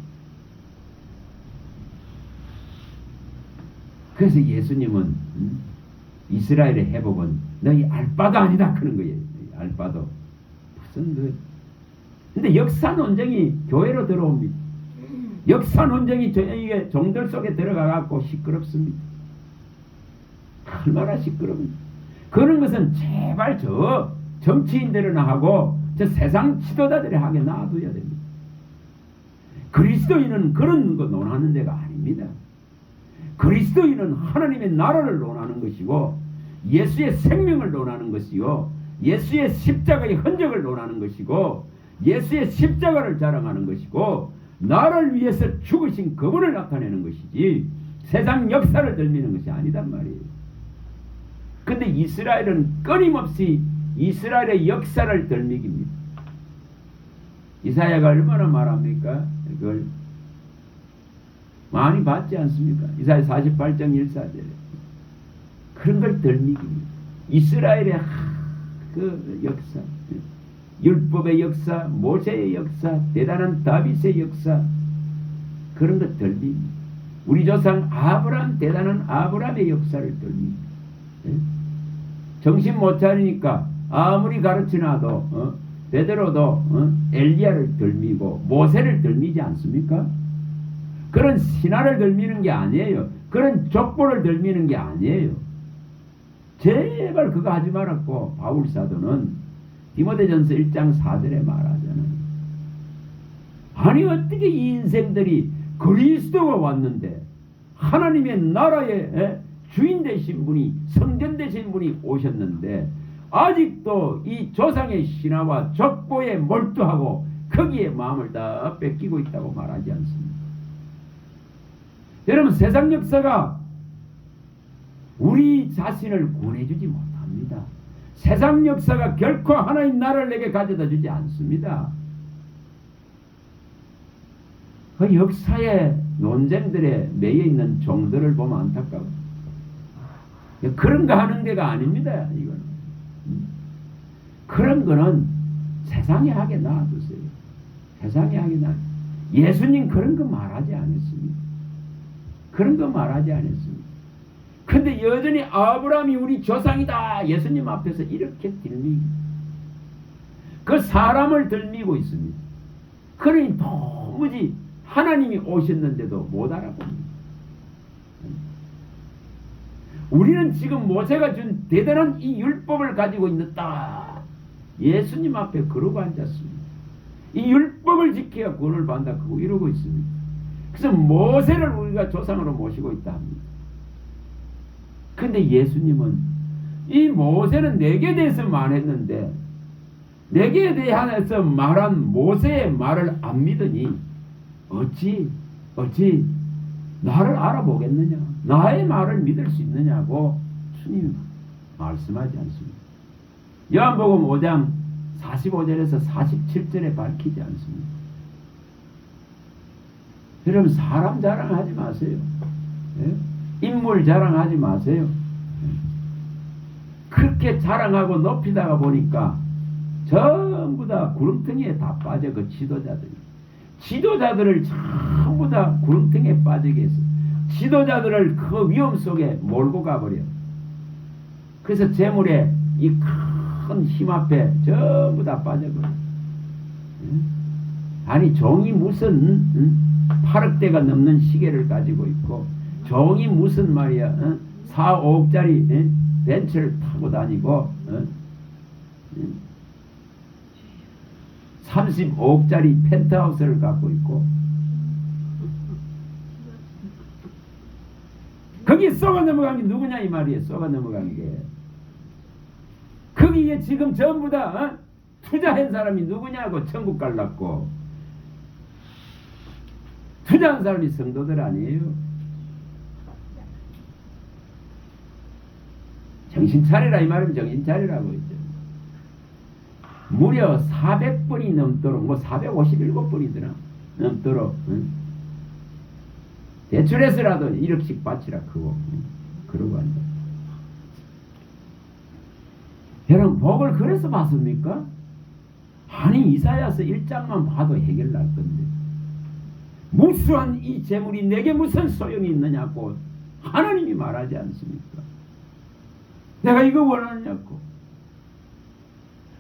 그래서 예수님은 이스라엘의 회복은 너희 알바도 아니다 그런 거예요. 알바도. 무슨 근데 역사 논쟁이 교회로 들어옵니다. 역사 논쟁이 이게 종들 속에 들어가 갖고 시끄럽습니다. 얼마나 시끄럽습니까? 그런 것은 제발 저 정치인들이나 하고 저 세상 지도자들이 하게 놔둬야 됩니다. 그리스도인은 그런 거 논하는 데가 아닙니다. 그리스도인은 하나님의 나라를 논하는 것이고 예수의 생명을 논하는 것이요 예수의 십자가의 흔적을 논하는 것이고 예수의 십자가를 자랑하는 것이고 나를 위해서 죽으신 그분을 나타내는 것이지 세상 역사를 들미는 것이 아니단 말이에요. 근데 이스라엘은 끊임없이 이스라엘의 역사를 들미깁니다. 이사야가 얼마나 말합니까? 이걸 많이 봤지 않습니까? 이사야 48장 1사절에 그런 걸 들미깁니다. 이스라엘의 그 역사, 율법의 역사, 모세의 역사, 대단한 다윗의 역사, 그런 것 들립니다. 우리 조상 아브라함, 대단한 아브라함의 역사를 들립니다. 정신 못 차리니까 아무리 가르치나도 베드로도 엘리야를 들미고 모세를 들미지 않습니까? 그런 신화를 들미는 게 아니에요. 그런 족보를 들미는 게 아니에요. 제발 그거 하지 말았고 바울 사도는 디모데전서 1장 4절에 말하잖아요. 아니 어떻게 이 인생들이 그리스도가 왔는데 하나님의 나라의 주인 되신 분이 성전 되신 분이 오셨는데 아직도 이 조상의 신화와 족보에 몰두하고 거기에 마음을 다 뺏기고 있다고 말하지 않습니다. 여러분 세상 역사가 우리 자신을 구원해주지 못합니다. 세상 역사가 결코 하나님 나라를 내게 가져다 주지 않습니다. 그 역사의 논쟁들에 매여 있는 종들을 보면 안타까워. 그런 거 하는 데가 아닙니다. 이거는. 그런 거는 세상에 하게 놔두세요. 세상에 하게 놔두세요. 예수님 그런 거 말하지 않았습니다. 그런 거 말하지 않았습니다. 근데 여전히 아브라함이 우리 조상이다. 예수님 앞에서 이렇게 들미고 그 사람을 들미고 있습니다. 그러니 도무지 하나님이 오셨는데도 못 알아봅니다. 우리는 지금 모세가 준 대단한 이 율법을 가지고 있다. 예수님 앞에 그러고 앉았습니다. 이 율법을 지켜야 구원을 받는다. 그거 이러고 있습니다. 그래서 모세를 우리가 조상으로 모시고 있다 합니다. 근데 예수님은 이 모세는 내게 대해서 말했는데 내게 대해서 말한 모세의 말을 안 믿으니 어찌 나를 알아보겠느냐, 나의 말을 믿을 수 있느냐고 주님 말씀하지 않습니다. 요한복음 5장 45절에서 47절에 밝히지 않습니까? 여러분 사람 자랑하지 마세요. 예? 인물 자랑하지 마세요. 그렇게 자랑하고 높이다가 보니까 전부 다 구름텅이에 다 빠져. 그 지도자들을 전부 다 구름텅이에 빠지게 했어. 지도자들을 그 위험 속에 몰고 가버려. 그래서 재물에 이 큰 힘 앞에 전부 다 빠져버려. 아니 종이 무슨 8억대가 넘는 시계를 가지고 있고, 종이 무슨 말이야 4, 5억짜리 벤츠를 타고 다니고 35억짜리 펜트하우스를 갖고 있고, 거기 쏘가 넘어간 게 누구냐 이 말이에요. 쏘가 넘어간 게 거기에 지금 전부 다 투자한 사람이 누구냐고. 천국 갈랐고 투자한 사람이 성도들 아니에요. 정신 차리라 이 말이면 정신 차리라고 했죠. 무려 400번이 넘도록, 뭐 457번이더나 넘도록 대출해서라도 1억씩 바치라 그거. 그러고 한다. 여러분 복을 그래서 받습니까? 아니 이사야서 1장만 봐도 해결날 건데 무수한 이 재물이 내게 무슨 소용이 있느냐고 하나님이 말하지 않습니까? 내가 이거 원하느냐고.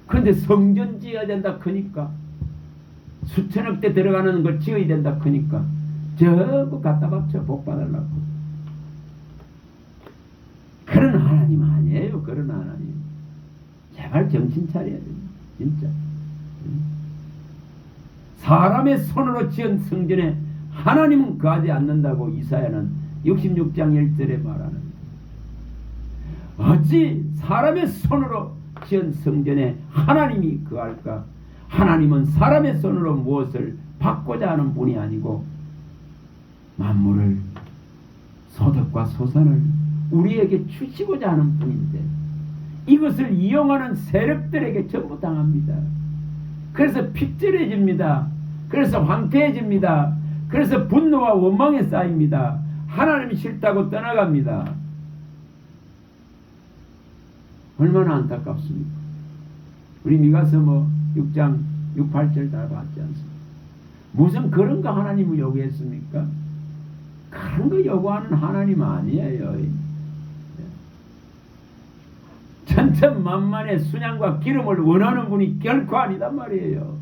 그런데 성전 지어야 된다 크니까, 수천억대 들어가는 걸 지어야 된다 크니까 전부 갖다 바쳐 복 받으려고. 그런 하나님 아니에요. 그런 하나님. 제발 정신 차려야 됩니다. 진짜. 사람의 손으로 지은 성전에 하나님은 거하지 않는다고 이사야는 66장 1절에 말하는데, 어찌 사람의 손으로 지은 성전에 하나님이 거할까? 하나님은 사람의 손으로 무엇을 받고자 하는 분이 아니고 만물을, 소득과 소산을 우리에게 주시고자 하는 분인데, 이것을 이용하는 세력들에게 전부 당합니다. 그래서 핍절해집니다. 그래서 황폐해집니다. 그래서 분노와 원망에 쌓입니다. 하나님이 싫다고 떠나갑니다. 얼마나 안타깝습니까? 우리 미가서 6장 6, 8절 다 봤지 않습니까? 무슨 그런 거 하나님을 요구했습니까? 그런 거 요구하는 하나님 아니에요. 천천만만의 순양과 기름을 원하는 분이 결코 아니단 말이에요.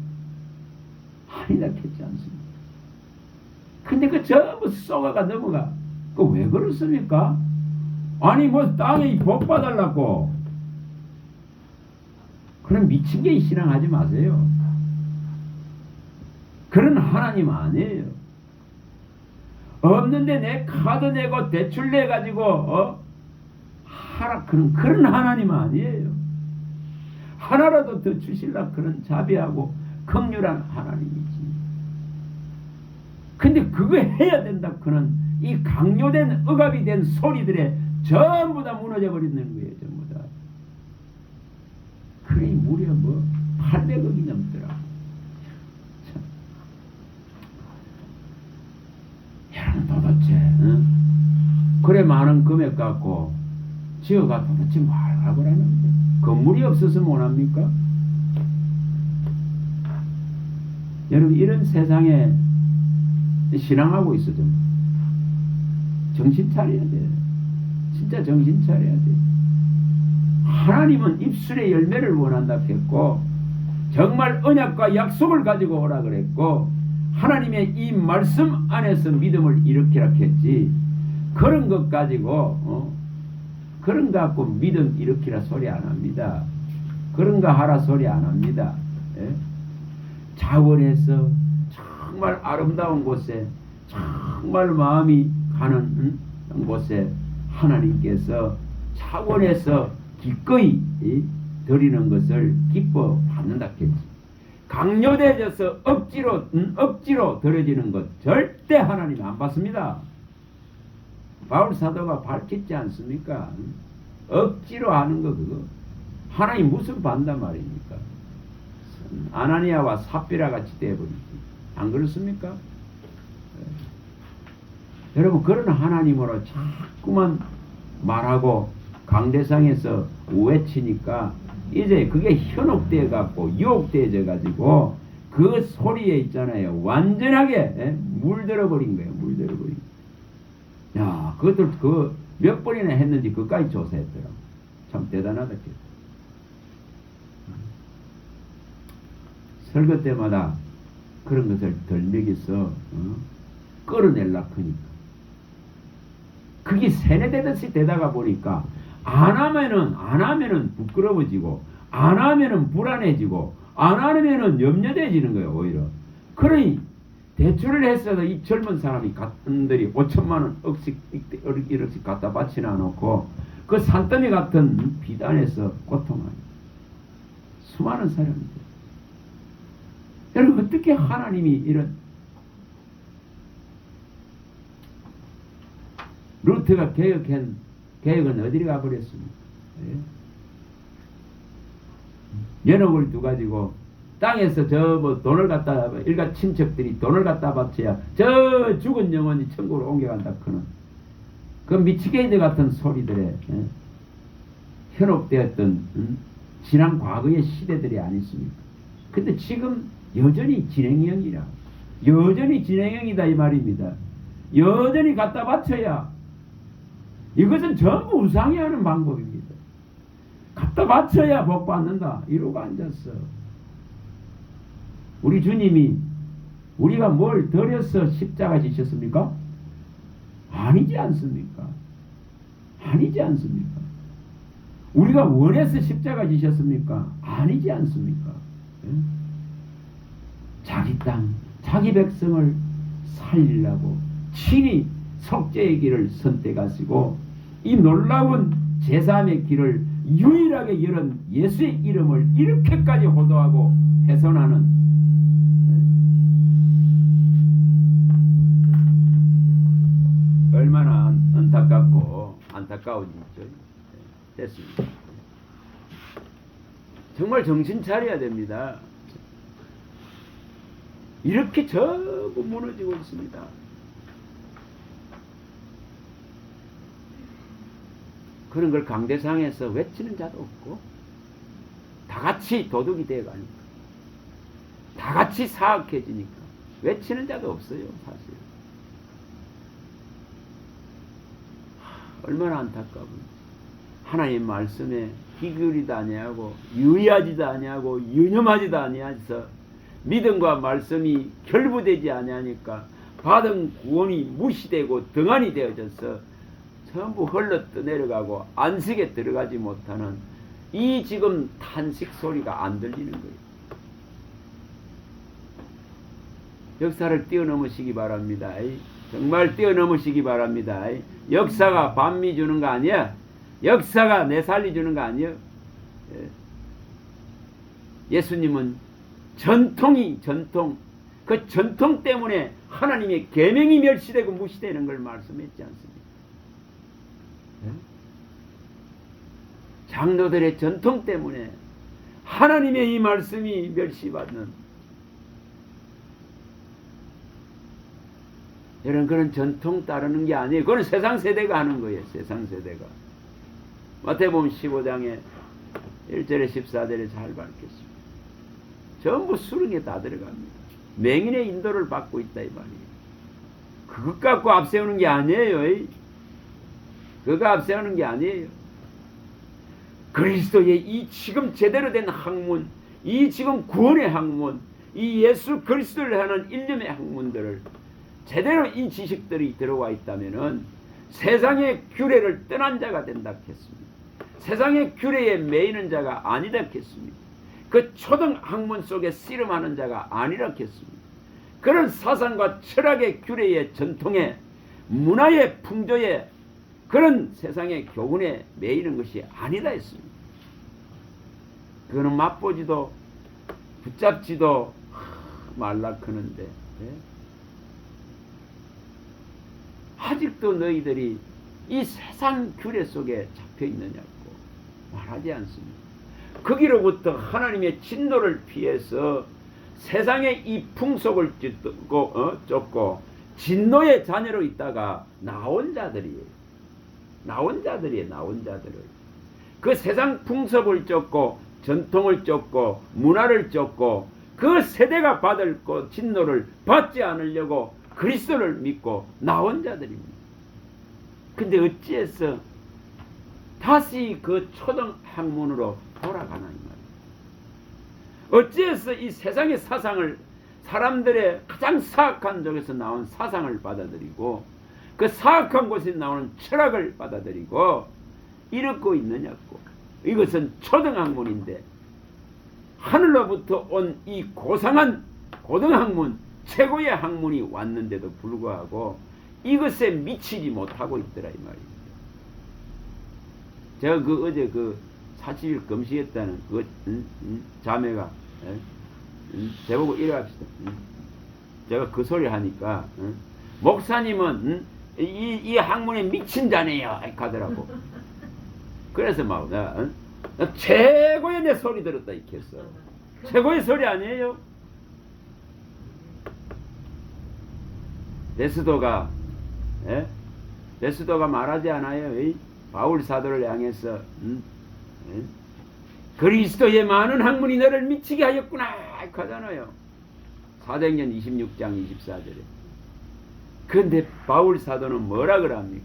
아니다 했지 않습니까? 근데 그 전부 쏘가가 넘어가. 그 왜 그렇습니까? 아니 뭐 땅에 복 받으려고. 그럼 미친 게 신앙하지 마세요. 그런 하나님 아니에요. 없는데 내 카드 내고 대출 내 가지고 하라 그런 하나님 아니에요. 하나라도 더 주실라 그런 자비하고 긍휼한 하나님이지. 근데 그거 해야 된다 그는 이 강요된 억압이 된 소리들에 전부 다 무너져 버리는 거예요. 전부 다. 그래 무려 800억이 넘더라. 여러분 도대체 그래 많은 금액 갖고 지어가 도대체 뭘 하고 라는데, 건물이 없어서 못합니까? 여러분 이런 세상에 신앙하고 있어. 좀 정신 차려야 돼. 진짜 정신 차려야 돼. 하나님은 입술의 열매를 원한다 했고, 정말 언약과 약속을 가지고 오라 그랬고, 하나님의 이 말씀 안에서 믿음을 일으키라 했지, 그런 것 가지고 그런 거 갖고 믿음 일으키라 소리 안 합니다. 그런 거 하라 소리 안 합니다. 예? 자원에서 정말 아름다운 곳에, 정말 마음이 가는 곳에 하나님께서 자원에서 기꺼이 드리는 것을 기뻐 받는다 했지. 강요되어서 억지로 드려지는 것 절대 하나님 안 받습니다. 바울 사도가 밝혔지 않습니까? 억지로 하는 거 그거 하나님 무슨 받는단 말입니까? 아나니아와 삽비라 같이 되어버리지. 안 그렇습니까? 여러분, 그런 하나님으로 자꾸만 말하고 강대상에서 우회치니까 이제 그게 현혹되어 갖고 유혹되어져 가지고 그 소리에 있잖아요, 완전하게 물들어 버린 거예요. 물들어 버린. 야, 그것들 그 몇 번이나 했는지 그까지 조사했더라. 참 대단하다. 설거 때마다 그런 것을 덜 먹여서 끌어내려 하니까 그게 세뇌되듯이 되다가 보니까 안 하면은 부끄러워지고, 안 하면은 불안해지고, 안 하면은 염려돼지는 거예요. 오히려. 그러니 대출을 했어도 이 젊은 사람이 같은들이 5천만 원 억씩 1억씩 갖다 바치나 놓고 그 산더미 같은 비단에서 고통하는 수많은 사람들. 여러분, 어떻게 하나님이 이런 루트가 개혁은 어디로 가버렸습니까? 연옥을 두가지고 땅에서 저 뭐 돈을 갖다, 일가 친척들이 돈을 갖다 바쳐야 저 죽은 영혼이 천국으로 옮겨간다. 그 미치게이드 같은 소리들에 현혹되었던 지난 과거의 시대들이 아니십니까? 근데 지금 여전히 진행형이라. 여전히 진행형이다 이 말입니다. 여전히 갖다 바쳐야. 이것은 전부 우상이 하는 방법입니다. 갖다 바쳐야 복 받는다. 이러고 앉았어. 우리 주님이 우리가 뭘 드려서 십자가 지셨습니까? 아니지 않습니까? 아니지 않습니까? 우리가 원해서 십자가 지셨습니까? 아니지 않습니까? 자기 땅, 자기 백성을 살리려고 친히 속죄의 길을 선택하시고 이 놀라운 제3의 길을 유일하게 열은 예수의 이름을 이렇게까지 호도하고 훼손하는 얼마나 안타깝고 안타까운 일이죠. 됐습니다. 정말 정신 차려야 됩니다. 이렇게 전부 무너지고 있습니다. 그런 걸 강대상에서 외치는 자도 없고 다 같이 도둑이 되어가니까 다 같이 사악해지니까 외치는 자도 없어요. 사실 얼마나 안타까운지. 하나님 말씀에 귀 기울이도 아니하고 유의하지도 아니하고 유념하지도 아니하서 믿음과 말씀이 결부되지 아니하니까 받은 구원이 무시되고 등한이 되어져서 전부 흘러 떠내려가고 안식에 들어가지 못하는 이 지금 탄식 소리가 안 들리는 거예요. 역사를 뛰어넘으시기 바랍니다. 정말 뛰어넘으시기 바랍니다. 역사가 반미 주는 거 아니야. 역사가 내 살리 주는 거 아니야. 예수님은 전통, 그 전통 때문에 하나님의 계명이 멸시되고 무시되는 걸 말씀했지 않습니까? 장로들의 전통 때문에 하나님의 이 말씀이 멸시받는, 이런 그런 전통 따르는 게 아니에요. 그건 세상 세대가 하는 거예요. 세상 세대가. 마태복음 15장에 1절에 14절에 잘 밝혔습니다. 전부 수렁에 다 들어갑니다. 맹인의 인도를 받고 있다 이 말이에요. 그것 갖고 앞세우는 게 아니에요. 그거 앞세우는 게 아니에요. 그리스도의 이 지금 제대로 된 학문, 이 지금 구원의 학문, 이 예수 그리스도를 하는 일념의 학문들을 제대로 이 지식들이 들어와 있다면은 세상의 규례를 떠난 자가 된다 했습니다. 세상의 규례에 매이는 자가 아니다 했습니다. 그 초등 학문 속에 씨름하는 자가 아니라 했습니다. 그런 사상과 철학의 규례의 전통에 문화의 풍조에 그런 세상의 교훈에 매이는 것이 아니다 했습니다. 그거는 맛보지도 붙잡지도 말라크는데 아직도 너희들이 이 세상 규례 속에 잡혀 있느냐고 말하지 않습니다. 거기로부터 하나님의 진노를 피해서 세상의 이 풍속을 쫓고 진노의 자녀로 있다가 나온 자들이에요. 나온 자들을 그 세상 풍속을 쫓고 전통을 쫓고 문화를 쫓고 그 세대가 받을 진노를 받지 않으려고 그리스도를 믿고 나온 자들입니다. 근데 어찌해서 다시 그 초등학문으로 돌아가나 이 말이에요. 어찌해서 이 세상의 사상을 사람들의 가장 사악한 쪽에서 나온 사상을 받아들이고 그 사악한 곳에 나오는 철학을 받아들이고 이러고 있느냐고. 이것은 초등학문인데 하늘로부터 온 이 고상한 고등학문 최고의 학문이 왔는데도 불구하고 이것에 미치지 못하고 있더라 이 말입니다. 제가 어제 40일 금식했다는 자매가 제보고 이래 합시다. 제가 그 소리 하니까 목사님은 이 학문에 미친 자네요 하더라고. 그래서 막 나 최고의 내 소리 들었다 이렇게 했어. 최고의 소리 아니에요? 베스도가 말하지 않아요? 바울 사도를 향해서 그리스도의 많은 학문이 너를 미치게 하였구나 하잖아요. 사도행전 26장 24절에. 그런데 바울 사도는 뭐라 그럽니까?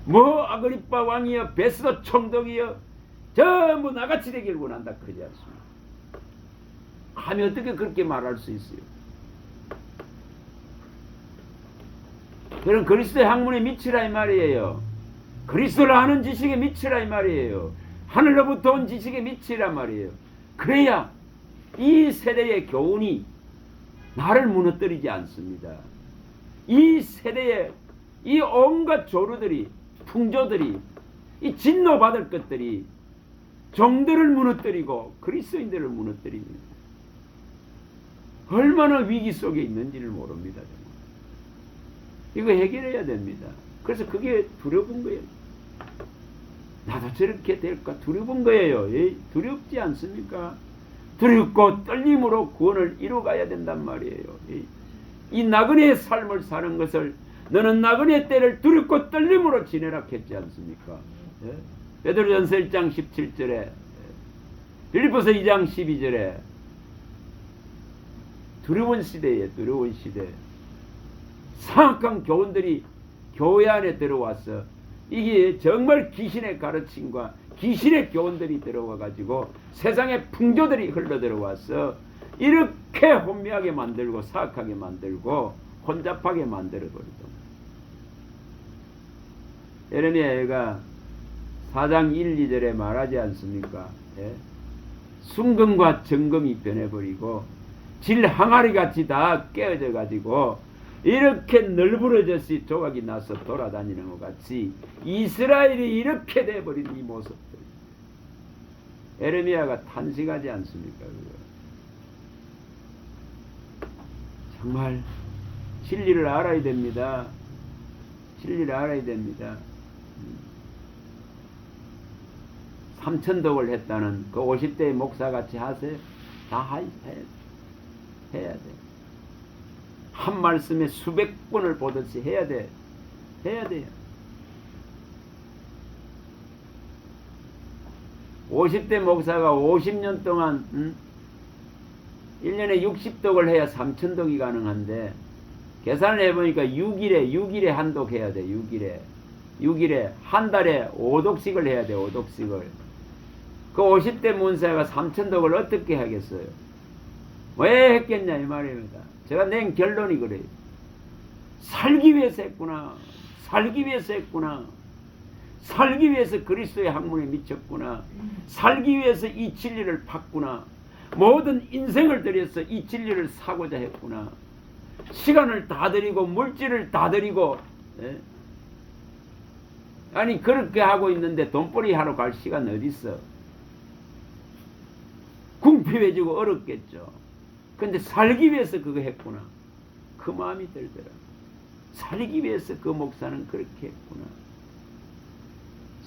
뭐 아그리빠 왕이여 베스도 총독이여 전부 나같이 되길 원한다 그러지 않습니까? 감히 어떻게 그렇게 말할 수 있어요? 그럼 그리스도의 학문에 미치라 이 말이에요. 그리스도를 아는 지식에 미치라 이 말이에요. 하늘로부터 온 지식에 미치라 말이에요. 그래야 이 세대의 교훈이 나를 무너뜨리지 않습니다. 이 세대의 이 온갖 조류들이 풍조들이 이 진노받을 것들이 종들을 무너뜨리고 그리스도인들을 무너뜨립니다. 얼마나 위기 속에 있는지를 모릅니다. 정말. 이거 해결해야 됩니다. 그래서 그게 두려운 거예요. 나도 저렇게 될까 두려운 거예요. 두렵지 않습니까? 두렵고 떨림으로 구원을 이루어가야 된단 말이에요. 이 나그네의 삶을 사는 것을 너는 나그네의 때를 두렵고 떨림으로 지내라 했지 않습니까? 베드로전서 1장 17절에 빌립보서 2장 12절에 두려운 시대에 두려운 시대 사악한 교훈들이 교회 안에 들어와서 이게 정말 귀신의 가르침과 귀신의 교훈들이 들어와 가지고 세상의 풍조들이 흘러 들어와서 이렇게 혼미하게 만들고 사악하게 만들고 혼잡하게 만들어 버리죠. 예레미야가 4장 1, 2절에 말하지 않습니까? 순금과 정금이 변해버리고 질 항아리 같이 다 깨어져 가지고 이렇게 널브러져서 조각이 나서 돌아다니는 것 같이 이스라엘이 이렇게 돼버린 이 모습들. 예레미야가 탄식하지 않습니까? 정말 진리를 알아야 됩니다. 진리를 알아야 됩니다. 삼천덕을 했다는 그 50대의 목사같이 하세요. 다 해야 돼. 한 말씀에 수백 번을 보듯이 해야 돼. 해야 돼요. 50대 목사가 50년 동안 1년에 60독을 해야 3천독이 가능한데 계산을 해보니까 6일에 한 독 해야 돼. 6일에 한 달에 5독씩을 해야 돼. 5독씩을. 그 50대 문사가 3천독을 어떻게 하겠어요? 왜 했겠냐 이 말입니다. 제가 낸 결론이 그래요. 살기 위해서 했구나. 살기 위해서 했구나. 살기 위해서 그리스도의 학문에 미쳤구나. 살기 위해서 이 진리를 팠구나. 모든 인생을 들여서 이 진리를 사고자 했구나. 시간을 다 들이고 물질을 다 들이고 아니 그렇게 하고 있는데 돈벌이 하러 갈 시간 어디 있어? 궁핍해지고 어렵겠죠. 근데 살기 위해서 그거 했구나. 그 마음이 들더라. 살기 위해서 그 목사는 그렇게 했구나.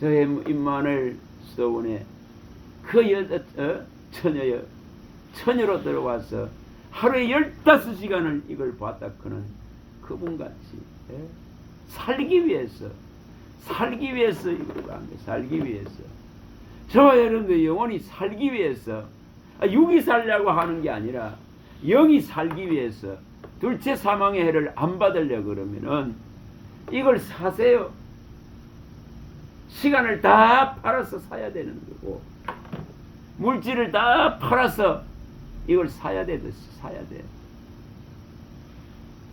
저의 임마누엘 수도원에 그 처녀로 들어와서 하루에 15시간을 이걸 봤다 그는 그분같이 살기 위해서 이걸 한 거예요. 살기 위해서. 저와 여러분들 영혼이 살기 위해서 육이 살려고 하는 게 아니라 영이 살기 위해서 둘째 사망의 해를 안 받으려고 그러면은 이걸 사세요. 시간을 다 팔아서 사야 되는 거고 물질을 다 팔아서 이걸 사야 돼.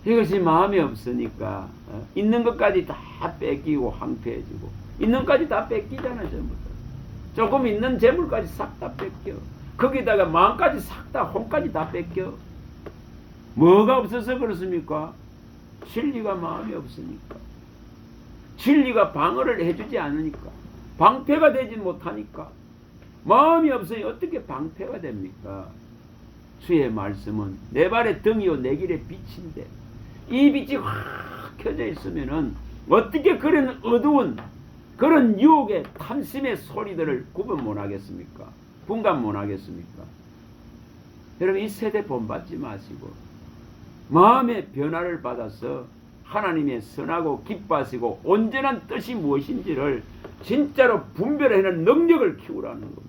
이것이 마음이 없으니까 있는 것까지 다 뺏기고 황폐해지고 있는 것까지 다 뺏기잖아. 전부 다. 조금 있는 재물까지 싹 다 뺏겨. 거기다가 마음까지 싹 다 혼까지 다 뺏겨. 뭐가 없어서 그렇습니까? 진리가 마음이 없으니까. 진리가 방어를 해주지 않으니까. 방패가 되지 못하니까. 마음이 없으니 어떻게 방패가 됩니까? 주의 말씀은 내 발의 등이요 내 길의 빛인데 이 빛이 확 켜져 있으면은 어떻게 그런 어두운 그런 유혹의 탐심의 소리들을 구분 못하겠습니까? 분간 못하겠습니까? 여러분 이 세대 본받지 마시고 마음의 변화를 받아서 하나님의 선하고 기뻐하시고 온전한 뜻이 무엇인지를 진짜로 분별해내는 능력을 키우라는 겁니다.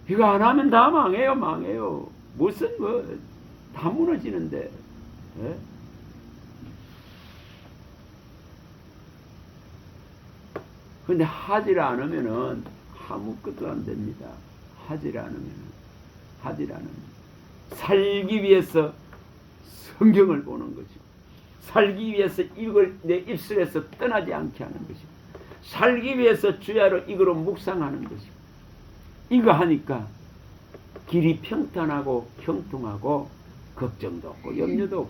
이거 안 하면 다 망해요. 무슨 다 무너지는데. 예? 근데 하질 않으면은 아무것도 안 됩니다. 하질 않으면 살기 위해서 성경을 보는 것이고 살기 위해서 이걸 내 입술에서 떠나지 않게 하는 것이고 살기 위해서 주야로 이거로 묵상하는 것이고 이거 하니까 길이 평탄하고 형통하고 걱정도 없고 염려도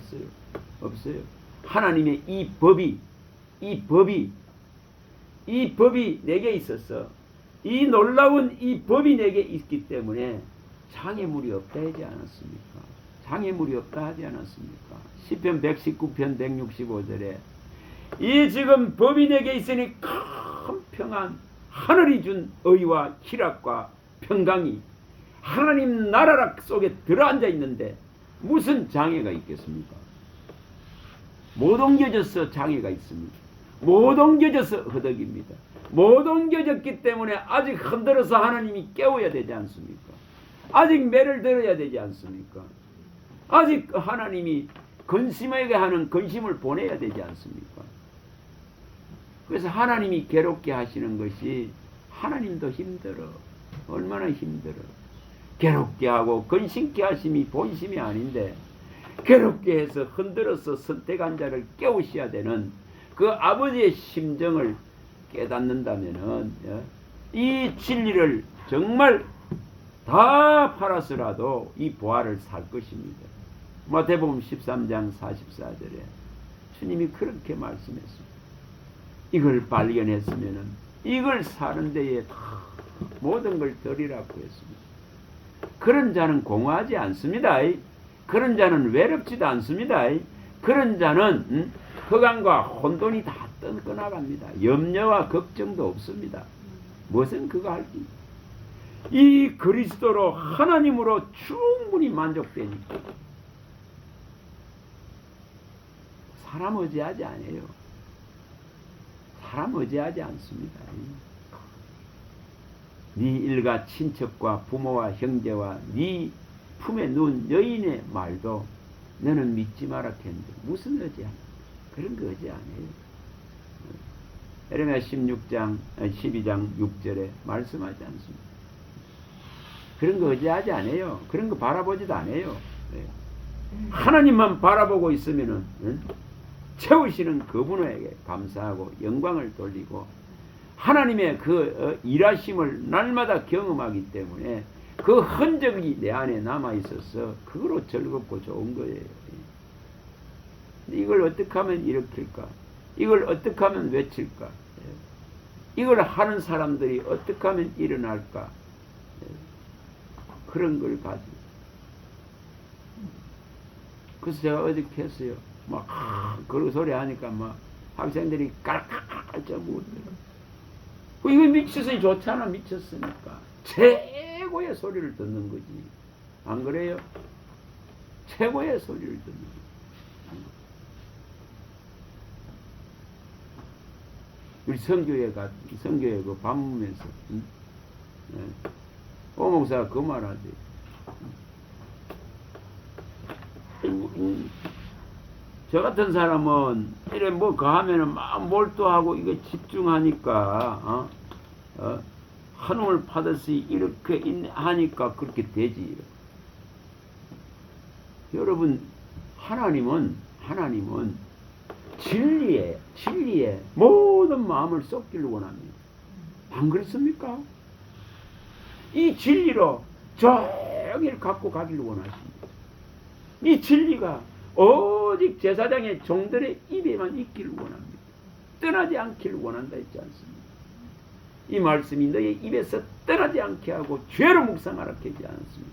없어요. 하나님의 이 법이 내게 있어서 이 놀라운 이 법이 내게 있기 때문에 장애물이 없다 하지 않았습니까? 장애물이 없다 하지 않았습니까? 시편 119편 165절에 이 지금 법이 내게 있으니 큰 평안 하늘이 준 의와 희락과 평강이 하나님 나라 속에 들어앉아 있는데 무슨 장애가 있겠습니까? 못 옮겨져서 장애가 있습니다. 못 옮겨져서 허덕입니다. 못 옮겨졌기 때문에 아직 흔들어서 하나님이 깨워야 되지 않습니까? 아직 매를 들어야 되지 않습니까? 아직 하나님이 근심하게 하는 근심을 보내야 되지 않습니까? 그래서 하나님이 괴롭게 하시는 것이 하나님도 힘들어. 얼마나 힘들어. 괴롭게 하고 근심케 하심이 본심이 아닌데 괴롭게 해서 흔들어서 선택한 자를 깨우셔야 되는 그 아버지의 심정을 깨닫는다면은 이 진리를 정말 다 팔아서라도 이 보화를 살 것입니다. 마태복음 13장 44절에 주님이 그렇게 말씀했습니다. 이걸 발견했으면은 이걸 사는 데에 다 모든 걸 드리라고 했습니다. 그런 자는 공허하지 않습니다. 그런 자는 외롭지도 않습니다. 그런 자는 허강과 혼돈이 다 떠나갑니다. 염려와 걱정도 없습니다. 무슨 그거 할지. 이 그리스도로 하나님으로 충분히 만족되니까 사람 의지하지 않아요. 사람 의지하지 않습니다. 네 일가 친척과 부모와 형제와 네 품에 누운 여인의 말도 너는 믿지 마라 했는데 무슨 의지야? 그런 거 의지 안 해요. 에레미야 12장 6절에 말씀하지 않습니다. 그런 거 의지하지 않아요. 그런 거 바라보지도 않아요. 하나님만 바라보고 있으면은 채우시는 그분에게 감사하고 영광을 돌리고 하나님의 그 일하심을 날마다 경험하기 때문에 그 흔적이 내 안에 남아 있어서 그거로 즐겁고 좋은 거예요. 이걸 어떻게 하면 일으킬까? 이걸 어떻게 하면 외칠까? 이걸 하는 사람들이 어떻게 하면 일어날까? 그런 걸 가지고. 그래서 제가 어저께 했어요. 막, 그런 소리 하니까 막 학생들이 깔깔깔 쪄 묻더라고요. 이거 미쳤으니 좋잖아, 미쳤으니까. 최고의 소리를 듣는 거지. 안 그래요? 최고의 소리를 듣는 거지. 우리 성교회 그 방문에서 오목사가 그 말하지. 저 같은 사람은 이래 뭐 가하면은 막 몰두하고 이거 집중하니까 한움을 파듯이 이렇게 하니까 그렇게 되지. 여러분, 하나님은 진리에 모든 마음을 쏟기를 원합니다. 안 그렇습니까? 이 진리로 종일 갖고 가기를 원하십니다. 이 진리가 오직 제사장의 종들의 입에만 있기를 원합니다. 떠나지 않기를 원한다 했지 않습니까? 이 말씀이 너의 입에서 떠나지 않게 하고 죄로 묵상하라 했지 않습니까?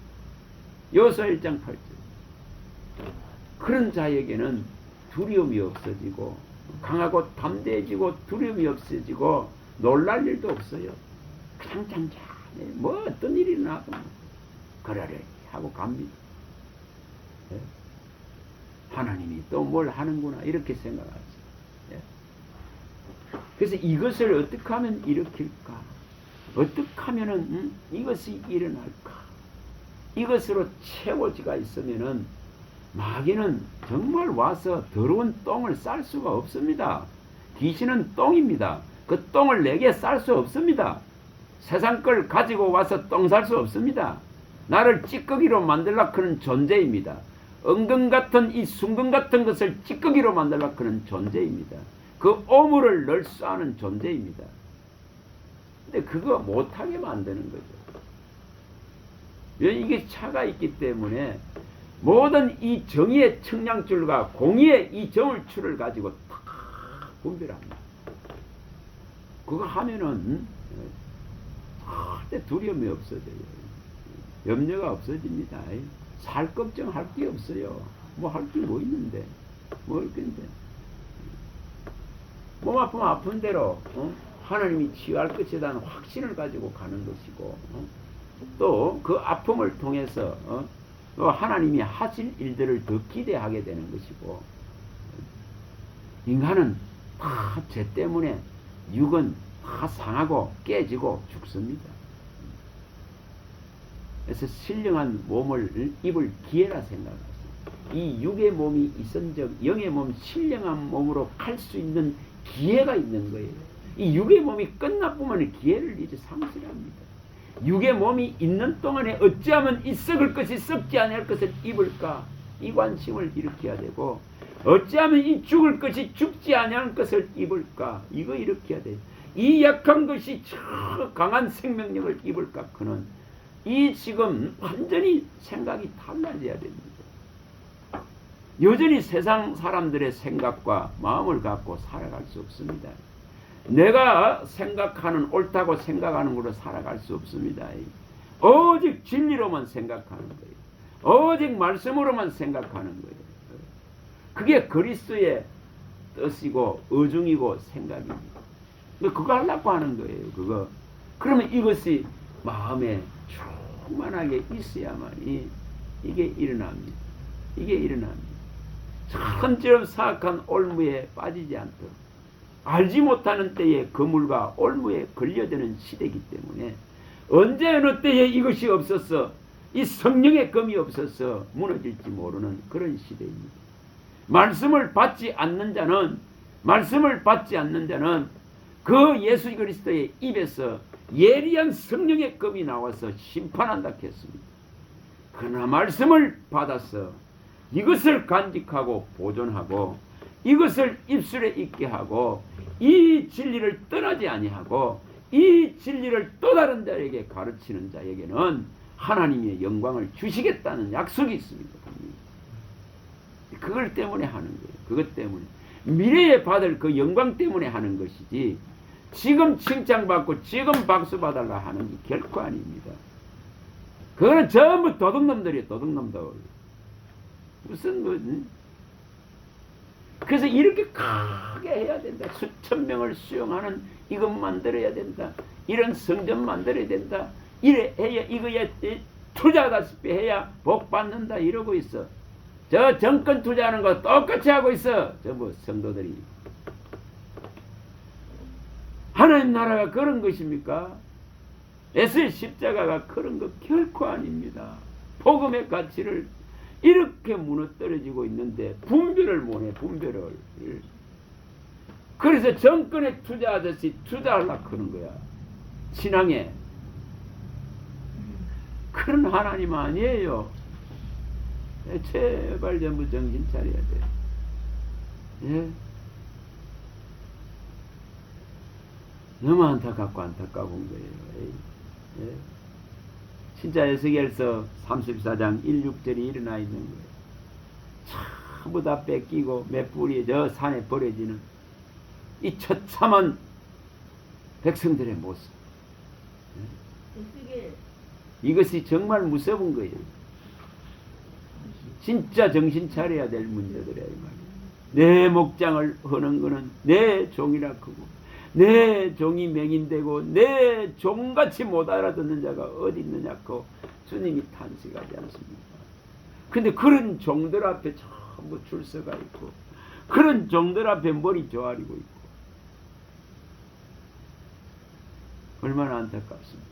요수아 1장 8절. 그런 자에게는 두려움이 없어지고 강하고 담대해지고 두려움이 없어지고 놀랄 일도 없어요. 그냥 잔잔해. 뭐 어떤 일이 나도 그러래 하고 갑니다. 네? 하나님이 또 뭘 하는구나 이렇게 생각하죠. 네? 그래서 이것을 어떻게 하면 일으킬까? 어떻게 하면은 이것이 일어날까? 이것으로 채워지가 있으면은 마귀는 정말 와서 더러운 똥을 쌀 수가 없습니다. 귀신은 똥입니다. 그 똥을 내게 쌀 수 없습니다. 세상 걸 가지고 와서 똥 쌀 수 없습니다. 나를 찌꺼기로 만들라 그런 존재입니다. 은근 같은 이 순금 같은 것을 찌꺼기로 만들라 그런 존재입니다. 그 오물을 널 쏴는 존재입니다. 근데 그거 못하게 만드는 거죠. 이게 차가 있기 때문에 모든 이 정의의 청량줄과 공의의 이 정을줄을 가지고 탁 분별합니다. 그거 하면은 절대 두려움이 없어져요. 염려가 없어집니다. 살 걱정할 게 없어요. 뭐 할 게 뭐 있는데, 뭘 건데. 몸 아프면 아픈 대로 하나님이 치유할 것이라는 확신을 가지고 가는 것이고, 또 그 아픔을 통해서 또 하나님이 하실 일들을 더 기대하게 되는 것이고, 인간은 다 죄 때문에 육은 다 상하고 깨지고 죽습니다. 그래서 신령한 몸을 입을 기회라 생각하세요. 이 육의 몸이 있은즉 영의 몸 신령한 몸으로 갈 수 있는 기회가 있는 거예요. 이 육의 몸이 끝나보면 기회를 이제 상실합니다. 육의 몸이 있는 동안에 어찌하면 이 썩을 것이 썩지 아니할 것을 입을까? 이 관심을 일으켜야 되고, 어찌하면 이 죽을 것이 죽지 아니할 것을 입을까? 이거 일으켜야 돼요. 이 약한 것이 저 강한 생명력을 입을까? 그는 이 지금 완전히 생각이 달라져야 됩니다. 여전히 세상 사람들의 생각과 마음을 갖고 살아갈 수 없습니다. 내가 생각하는 옳다고 생각하는 걸로 살아갈 수 없습니다. 오직 진리로만 생각하는 거예요. 오직 말씀으로만 생각하는 거예요. 그게 그리스도의 뜻이고 의중이고 생각입니다. 그거 하려고 하는 거예요. 그거. 그러면 이것이 마음에 충만하게 있어야만이 이게 일어납니다. 이게 일어납니다. 천처럼 사악한 올무에 빠지지 않도록, 알지 못하는 때에 그물과 올무에 걸려드는 시대이기 때문에, 언제 어느 때에 이것이 없어서 이 성령의 검이 없어서 무너질지 모르는 그런 시대입니다. 말씀을 받지 않는 자는 그 예수 그리스도의 입에서 예리한 성령의 검이 나와서 심판한다 했습니다. 그러나 말씀을 받아서 이것을 간직하고 보존하고 이것을 입술에 있게 하고 이 진리를 떠나지 아니하고 이 진리를 또 다른 자에게 가르치는 자에게는 하나님의 영광을 주시겠다는 약속이 있습니다. 그걸 때문에 하는 거예요. 그것 때문에 미래에 받을 그 영광 때문에 하는 것이지, 지금 칭찬받고 지금 박수 받으려 하는 게 결코 아닙니다. 그거는 전부 도둑놈들이에요. 도둑놈들. 무슨 그래서 이렇게 크게 해야 된다. 수천 명을 수용하는 이것 만들어야 된다. 이런 성전 만들어야 된다. 이래 해야 이거에 투자하다시피 해야 복 받는다 이러고 있어. 저 정권 투자하는 거 똑같이 하고 있어. 저 뭐 성도들이. 하나님 나라가 그런 것입니까? 예수의 십자가가 그런 거 결코 아닙니다. 복음의 가치를 이렇게 무너뜨려지고 있는데 분별을 못해. 분별을. 그래서 정권에 투자하듯이 투자하려고 하는 거야. 신앙에. 그런 하나님 아니에요. 제발 전부 정신 차려야 돼. 예? 너무 안타까운 거예요. 예? 진짜 에스겔서 34장 1, 6절이 일어나 있는 거예요. 전부 다 뺏기고 몇 뿌리 저 산에 버려지는 이 처참한 백성들의 모습. 예? 이것이 정말 무서운 거예요. 진짜 정신 차려야 될 문제들이야 이 말이야. 내 목장을 하는 거는 내 종이라 크고 내 종이 맹인되고 내 종같이 못 알아듣는 자가 어디 있느냐고 주님이 탄식하지 않습니까? 근데 그런 종들 앞에 전부 출서가 있고 그런 종들 앞에 머리 조아리고 있고 얼마나 안타깝습니까?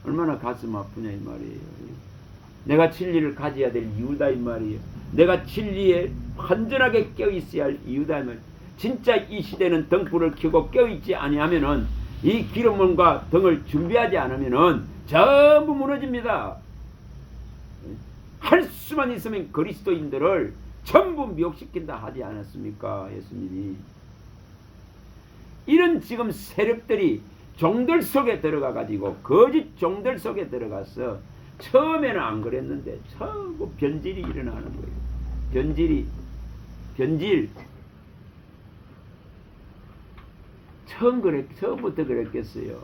얼마나 가슴 아프냐 이 말이에요. 내가 진리를 가져야 될 이유다 이 말이에요. 내가 진리에 완전하게 껴있어야 할 이유다 이 말이에요. 진짜 이 시대는 등불을 켜고 껴있지 아니하면은 이 기름과 등을 준비하지 않으면은 전부 무너집니다. 할 수만 있으면 그리스도인들을 전부 미혹시킨다 하지 않았습니까? 예수님이. 이런 지금 세력들이 종들 속에 들어가 가지고 거짓 종들 속에 들어가서 처음에는 안 그랬는데 전부 변질이 일어나는 거예요. 변질. 처음부터 그랬겠어요.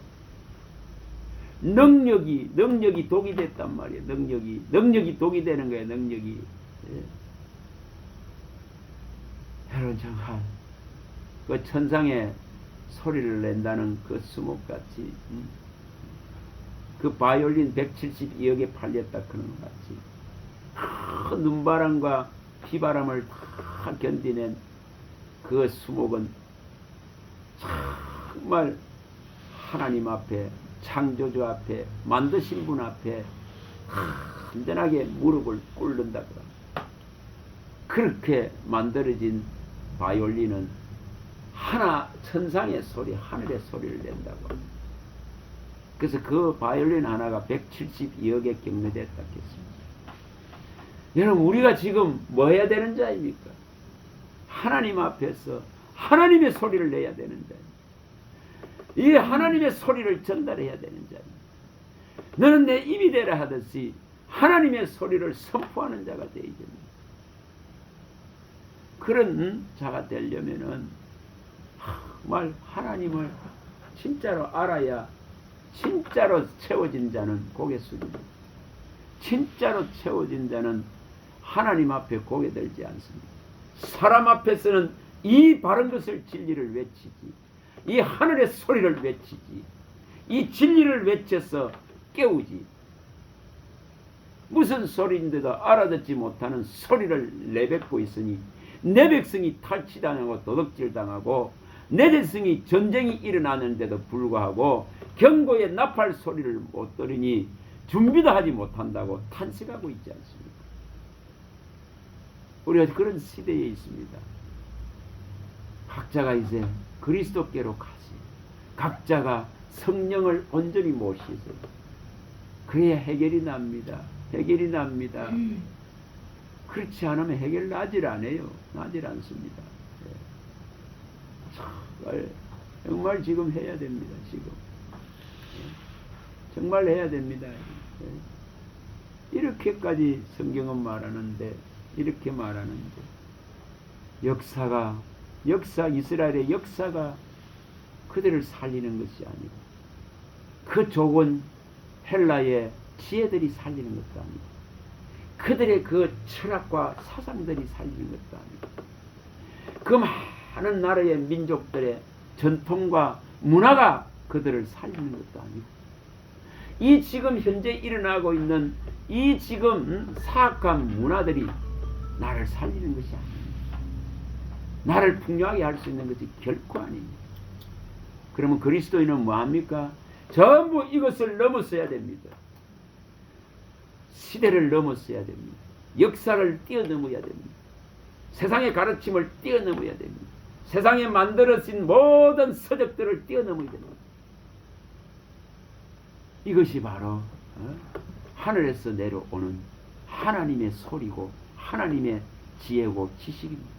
능력이 독이 됐단 말이에요. 능력이 독이 되는 거예요. 능력이. 예. 여러분 정말 그 천상에 소리를 낸다는 그 수목같이 그 바이올린 172억에 팔렸다 그런 것 같이 눈바람과 비바람을 다 견디낸 그 수목은 정말 하나님 앞에 창조주 앞에 만드신 분 앞에 완전하게 무릎을 꿇는다. 그렇게 만들어진 바이올린은 천상의 소리, 하늘의 소리를 낸다고 합니다. 그래서 그 바이올린 하나가 172억에 경매됐다 했습니다. 여러분 우리가 지금 뭐 해야 되는 자입니까? 하나님 앞에서 하나님의 소리를 내야 되는 자입니다. 이 하나님의 소리를 전달해야 되는 자입니다. 너는 내 입이 되라 하듯이 하나님의 소리를 선포하는 자가 되어야 됩니다. 그런 자가 되려면은 정말 하나님을 진짜로 알아야 진짜로 채워진 자는 고개 숙입니다. 진짜로 채워진 자는 하나님 앞에 고개 들지 않습니다. 사람 앞에서는 이 바른 것을 진리를 외치지, 이 하늘의 소리를 외치지, 이 진리를 외쳐서 깨우지. 무슨 소리인데도 알아듣지 못하는 소리를 내뱉고 있으니 내 백성이 탈취당하고 도둑질당하고 내 백성이 전쟁이 일어나는데도 불구하고 경고의 나팔 소리를 못 들으니 준비도 하지 못한다고 탄식하고 있지 않습니까? 우리가 그런 시대에 있습니다. 각자가 이제 그리스도께로 가시, 각자가 성령을 온전히 모시세요. 그래야 해결이 납니다. 해결이 납니다. 그렇지 않으면 해결 나질 않아요. 나질 않습니다. 정말 지금 해야 됩니다. 지금 정말 해야 됩니다. 이렇게까지 성경은 말하는데, 이렇게 말하는데 이스라엘의 역사가 그들을 살리는 것이 아니고 그 좁은 헬라의 지혜들이 살리는 것도 아니고 그들의 그 철학과 사상들이 살리는 것도 아니고 그 많은 나라의 민족들의 전통과 문화가 그들을 살리는 것도 아니고 이 지금 현재 일어나고 있는 이 지금 사악한 문화들이 나를 살리는 것이 아닙니다. 나를 풍요하게 할 수 있는 것이 결코 아닙니다. 그러면 그리스도인은 뭐합니까? 전부 이것을 넘어서야 됩니다. 시대를 넘어서야 됩니다. 역사를 뛰어넘어야 됩니다. 세상의 가르침을 뛰어넘어야 됩니다. 세상에 만들어진 모든 서적들을 뛰어넘어야 됩니다. 이것이 바로 하늘에서 내려오는 하나님의 소리고 하나님의 지혜고 지식입니다.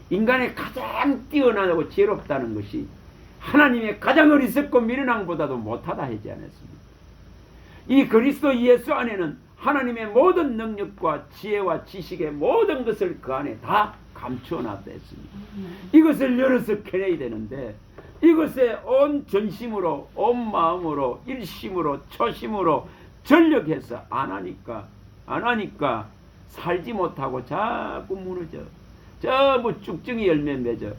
인간의 가장 뛰어나고 지혜롭다는 것이 하나님의 가장 어리석고 미련한 보다도 못하다 하지 않았습니다. 이 그리스도 예수 안에는 하나님의 모든 능력과 지혜와 지식의 모든 것을 그 안에 다 감추어 놨다 했습니다. 이것을 열어서 캐내야 되는데 이것에 온 전심으로 온 마음으로 일심으로 초심으로 전력해서 안 하니까 살지 못하고 자꾸 무너져. 저 뭐 쭉증이 열매 맺어.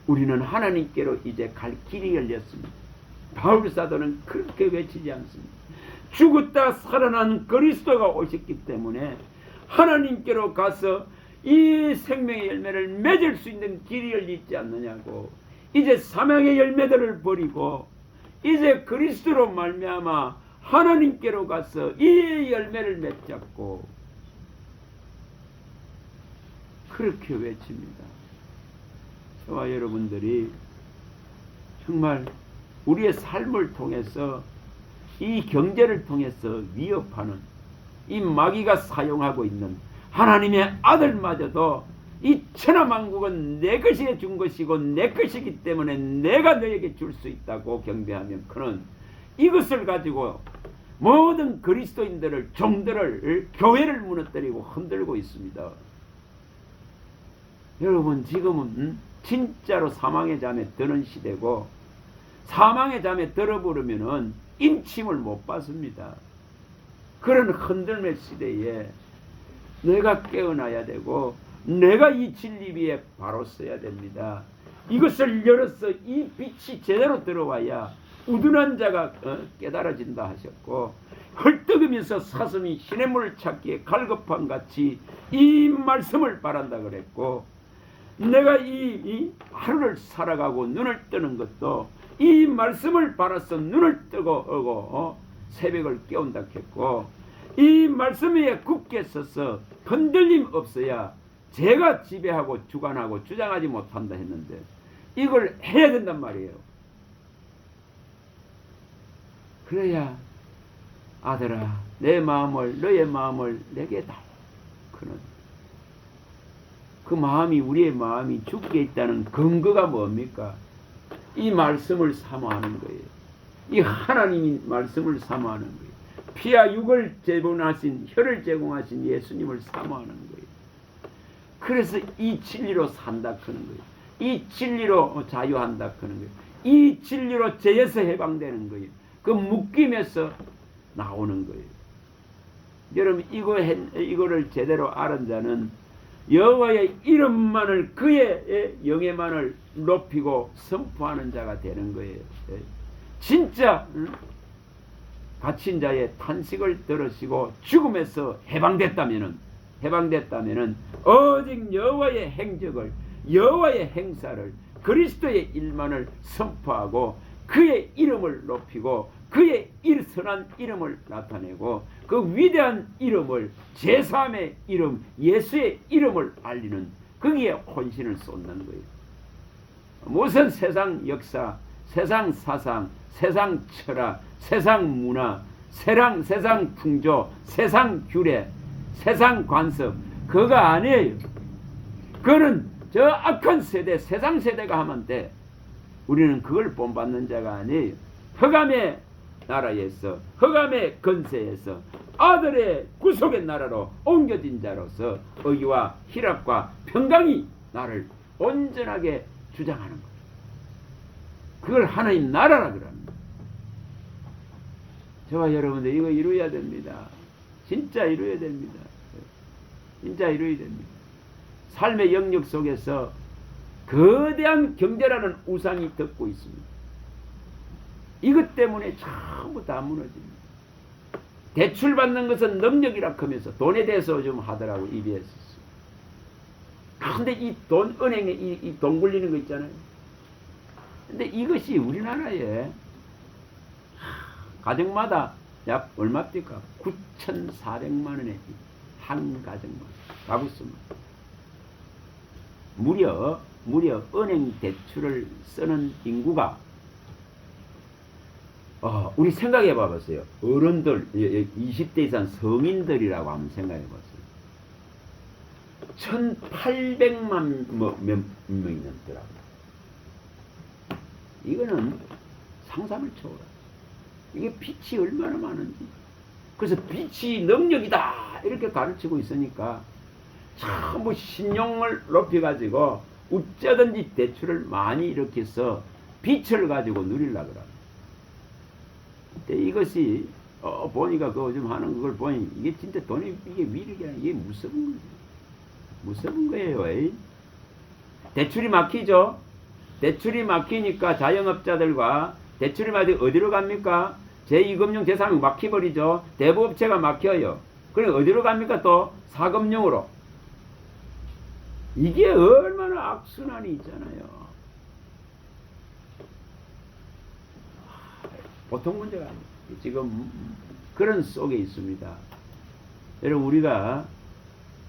우리는 하나님께로 이제 갈 길이 열렸습니다. 바울 사도는 그렇게 외치지 않습니다. 죽었다 살아난 그리스도가 오셨기 때문에 하나님께로 가서 이 생명의 열매를 맺을 수 있는 길이 열리지 않느냐고. 이제 사망의 열매들을 버리고 이제 그리스도로 말미암아 하나님께로 가서 이 열매를 맺자고 그렇게 외칩니다. 저와 여러분들이 정말 우리의 삶을 통해서 이 경제를 통해서 위협하는 이 마귀가 사용하고 있는 하나님의 아들마저도 이 천하만국은 내 것이 준 것이고 내 것이기 때문에 내가 너에게 줄 수 있다고 경배하면 그는 이것을 가지고 모든 그리스도인들을 종들을 교회를 무너뜨리고 흔들고 있습니다. 여러분 지금은 진짜로 사망의 잠에 드는 시대고 사망의 잠에 들어버리면은 인침을 못 받습니다. 그런 흔들매 시대에 내가 깨어나야 되고 내가 이 진리 위에 바로 서야 됩니다. 이것을 열어서 이 빛이 제대로 들어와야 우둔한 자가 깨달아진다 하셨고 헐떡이면서 사슴이 시냇물을 찾기에 갈급함 같이 이 말씀을 바란다 그랬고 내가 이 하루를 살아가고 눈을 뜨는 것도 이 말씀을 바라서 눈을 뜨고 새벽을 깨운다 했고 이 말씀 위에 굳게 서서 흔들림 없어야 제가 지배하고 주관하고 주장하지 못한다 했는데 이걸 해야 된단 말이에요. 그래야 아들아 내 마음을 너의 마음을 내게 달라. 그는 그 마음이 우리의 마음이 죽게 있다는 근거가 뭡니까? 이 말씀을 사모하는 거예요. 이 하나님이 말씀을 사모하는 거예요. 피와 육을 제공하신 혀를 제공하신 예수님을 사모하는 거예요. 그래서 이 진리로 산다 하는 거예요. 이 진리로 자유한다 하는 거예요. 이 진리로 죄에서 해방되는 거예요. 그 묶임에서 나오는 거예요. 여러분 이거를 제대로 아는 자는 여호와의 이름만을 그의 영예만을 높이고 선포하는 자가 되는 거예요. 진짜 갇힌 자의 탄식을 들으시고 죽음에서 해방됐다면은 오직 여호와의 행적을 여호와의 행사를 그리스도의 일만을 선포하고 그의 이름을 높이고 그의 선한 이름을 나타내고 그 위대한 이름을 제3의 이름 예수의 이름을 알리는 거기에 혼신을 쏟는 거예요. 무슨 세상 역사, 세상 사상, 세상 철학, 세상 문화, 세상 풍조, 세상 규례, 세상 관습 그거 아니에요. 그거는 저 악한 세대, 세상 세대가 하면 돼. 우리는 그걸 본받는 자가 아니에요. 흑암의 나라에서 흑암의 건세에서 아들의 구속의 나라로 옮겨진 자로서 의와 희락과 평강이 나를 온전하게 주장하는 거예요. 그걸 하나님 나라라 그럽니다. 저와 여러분들 이거 이루어야 됩니다. 진짜 이루어야 됩니다. 진짜 이루어야 됩니다. 삶의 영역 속에서 거대한 경제라는 우상이 덮고 있습니다. 이것 때문에 전부 다 무너집니다. 대출 받는 것은 능력이라 하면서 돈에 대해서 좀 하더라고, EBS. 근데 이 돈, 은행에 이 돈 굴리는 거 있잖아요. 근데 이것이 우리나라에 가정마다 약 얼마입니까? 9,400만 원에 한 가정만 가구 수만. 무려 은행 대출을 쓰는 인구가 우리 생각해 봐봤어요. 어른들 20대 이상 성인들이라고 한번 생각해 봤어요. 1,800만 몇 명이 넘더라고요. 이거는 상상을 초월해. 이게 빚이 얼마나 많은지. 그래서 빚이 능력이다 이렇게 가르치고 있으니까 전부 신용을 높여가지고 어쩌든지 대출을 많이 일으켜서 빚을 가지고 누리려고 그래요. 근데 이것이 보니까 그거 좀 하는 그걸 보니 이게 진짜 돈이 이게 위력이 아니라 이게 무서운 거예요. 무서운 거예요. 에이? 대출이 막히죠. 대출이 막히니까 자영업자들과 대출이 막히면 어디로 갑니까? 제2금융 제3금 막혀버리죠. 대부업체가 막혀요. 그럼 어디로 갑니까? 또 사금융으로. 이게 얼마나 악순환이 있잖아요. 보통 문제가 아니에요. 지금 그런 속에 있습니다. 여러분 우리가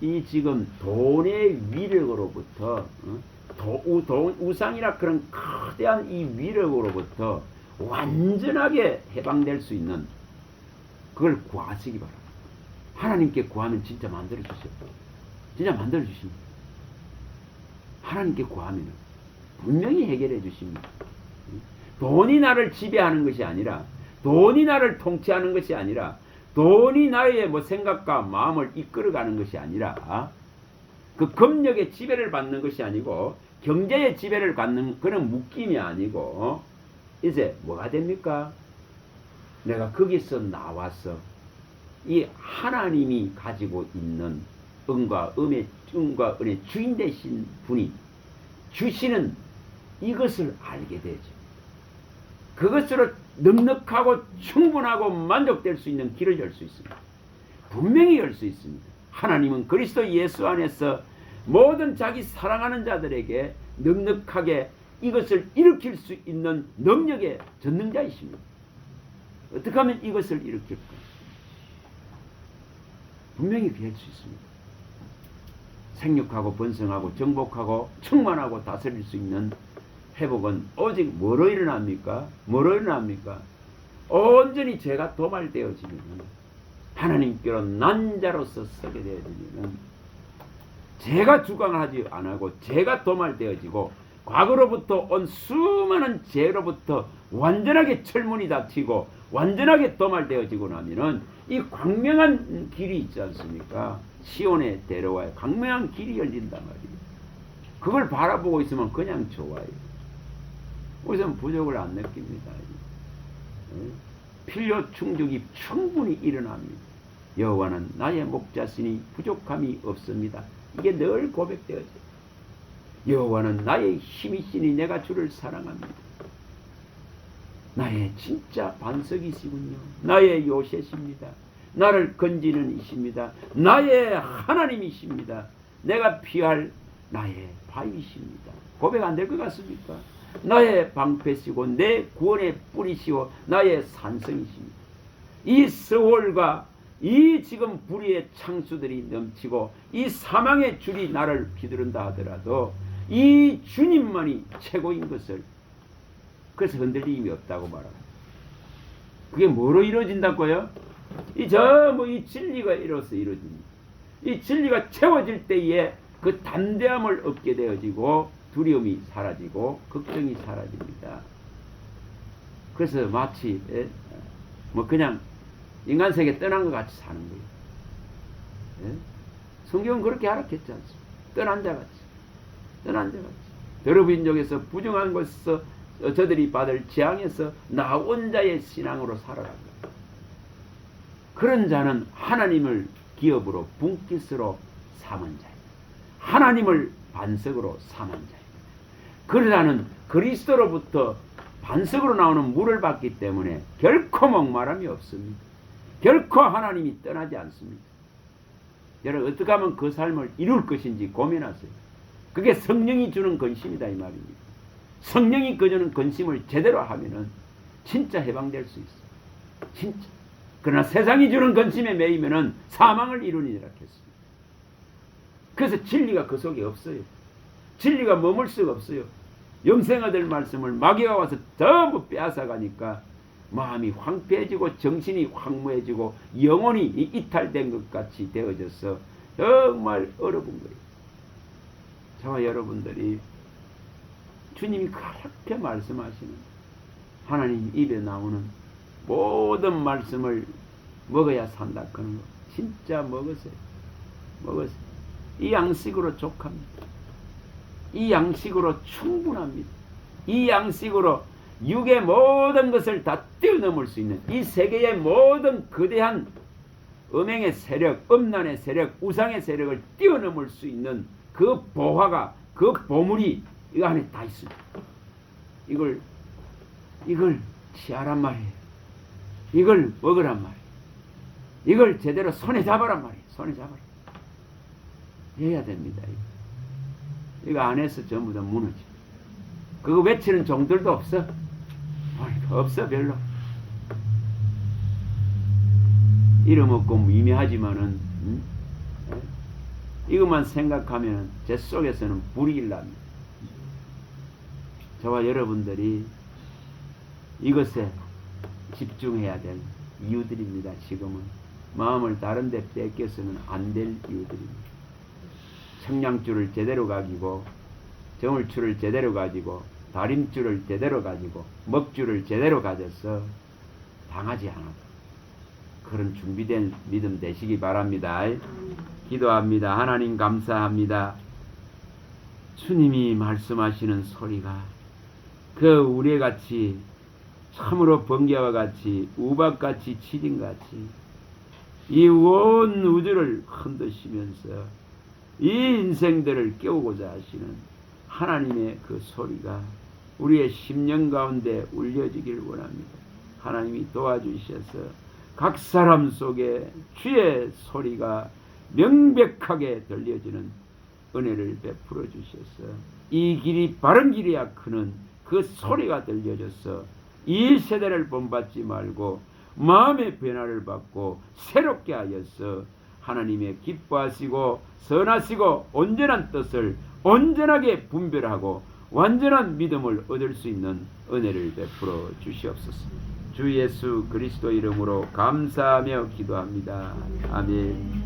이 지금 돈의 위력으로부터 우상이나 그런 거대한 이 위력으로부터 완전하게 해방될 수 있는 그걸 구하시기 바랍니다. 하나님께 구하면 진짜 만들어주세요. 진짜 만들어주십니다. 하나님께 구하면 분명히 해결해 주십니다. 돈이 나를 지배하는 것이 아니라, 돈이 나를 통치하는 것이 아니라, 돈이 나의 생각과 마음을 이끌어가는 것이 아니라, 그 금력의 지배를 받는 것이 아니고, 경제의 지배를 받는 그런 묶임이 아니고, 이제 뭐가 됩니까? 내가 거기서 나와서 이 하나님이 가지고 있는 은과 은의 주인 되신 분이 주시는 이것을 알게 되죠. 그것으로 넉넉하고 충분하고 만족될 수 있는 길을 열 수 있습니다. 분명히 열 수 있습니다. 하나님은 그리스도 예수 안에서 모든 자기 사랑하는 자들에게 넉넉하게 이것을 일으킬 수 있는 능력의 전능자이십니다. 어떻게 하면 이것을 일으킬까? 분명히 비할 수 있습니다. 생육하고 번성하고 정복하고 충만하고 다스릴 수 있는 회복은 오직 뭐로 일어납니까? 뭐로 일어납니까? 온전히 죄가 도말되어지면 하나님께로 난 자로서 서게 되어지면 죄가 주관하지 않고 죄가 도말되어지고 과거로부터 온 수많은 죄로부터 완전하게 철문이 닫히고 완전하게 도말되어지고 나면은 이 광명한 길이 있지 않습니까? 시온에 데려와요. 광명한 길이 열린단 말이에요. 그걸 바라보고 있으면 그냥 좋아요. 우선 부족을 안 느낍니다. 필요 충족이 충분히 일어납니다. 여호와는 나의 목자시니 부족함이 없습니다. 이게 늘 고백되어져요. 여호와는 나의 힘이시니 내가 주를 사랑합니다. 나의 진짜 반석이시군요. 나의 요새십니다. 나를 건지는 이십니다. 나의 하나님이십니다. 내가 피할 나의 바위십니다. 고백 안 될 것 같습니까? 나의 방패시고 내 구원의 뿌리시고 나의 산성이십니다. 이 서울과 이 지금 불의의 창수들이 넘치고 이 사망의 줄이 나를 비두른다 하더라도 이 주님만이 최고인 것을, 그래서 흔들림이 없다고 말합니다. 그게 뭐로 이루어진다고요? 이 진리가 이로써 이루어집니다. 이 진리가 채워질 때에 그 담대함을 얻게 되어지고 두려움이 사라지고 걱정이 사라집니다. 그래서 마치 그냥 인간 세계 떠난 것 같이 사는 거예요. 성경은 그렇게 하락했지 않습니까? 떠난 자 같이. 더러부인족에서 부정한 것에서 저들이 받을 재앙에서 나온 자의 신앙으로 살아간다. 그런 자는 하나님을 기업으로 분깃으로 삼은 자입니다. 하나님을 반석으로 삼은 자입니다. 그러자는 그리스도로부터 반석으로 나오는 물을 받기 때문에 결코 목마름이 없습니다. 결코 하나님이 떠나지 않습니다. 여러분 어떻게 하면 그 삶을 이룰 것인지 고민하세요. 그게 성령이 주는 근심이다 이 말입니다. 성령이 주는 근심을 제대로 하면은 진짜 해방될 수 있어요. 진짜. 그러나 세상이 주는 근심에 매이면은 사망을 이루니라 했습니다. 그래서 진리가 그 속에 없어요. 진리가 머물 수가 없어요. 영생아들 말씀을 마귀가 와서 전부 빼앗아가니까 마음이 황폐해지고 정신이 황무해지고 영혼이 이탈된 것 같이 되어져서 정말 어려운 거예요. 저와 여러분들이 주님이 그렇게 말씀하시는 하나님 입에 나오는 모든 말씀을 먹어야 산다 그런 거 진짜 먹으세요. 먹으세요. 이 양식으로 족합니다. 이 양식으로 충분합니다. 이 양식으로 육의 모든 것을 다 뛰어넘을 수 있는 이 세계의 모든 거대한 음행의 세력, 음란의 세력, 우상의 세력을 뛰어넘을 수 있는 그 보화가, 그 보물이 이 안에 다 있습니다. 이걸 취하란 말이에요. 이걸 먹으란 말이에요. 이걸 제대로 손에 잡아란 말이에요. 손에 잡아라. 해야 됩니다. 이거 안에서 전부 다 무너져. 그거 외치는 종들도 없어. 없어 별로. 이름 없고 미미하지만은 이것만 생각하면 제 속에서는 불이 일납니다. 저와 여러분들이 이것에 집중해야 될 이유들입니다. 지금은 마음을 다른 데 뺏겨서는 안 될 이유들입니다. 청량줄을 제대로 가지고 저물줄을 제대로 가지고 다림줄을 제대로 가지고 먹줄을 제대로 가져서 당하지 않아도 그런 준비된 믿음 되시기 바랍니다. 기도합니다. 하나님 감사합니다. 주님이 말씀하시는 소리가 그 우레같이 참으로 번개와 같이 우박같이 치진같이 이 온 우주를 흔드시면서 이 인생들을 깨우고자 하시는 하나님의 그 소리가 우리의 심령 가운데 울려지길 원합니다. 하나님이 도와주셔서 각 사람 속에 주의 소리가 명백하게 들려지는 은혜를 베풀어 주셔서 이 길이 바른 길이야 크는 그 소리가 들려져서 이 세대를 본받지 말고 마음의 변화를 받고 새롭게 하여서 하나님의 기뻐하시고 선하시고 온전한 뜻을 온전하게 분별하고 완전한 믿음을 얻을 수 있는 은혜를 베풀어 주시옵소서. 주 예수 그리스도 이름으로 감사하며 기도합니다. 아멘.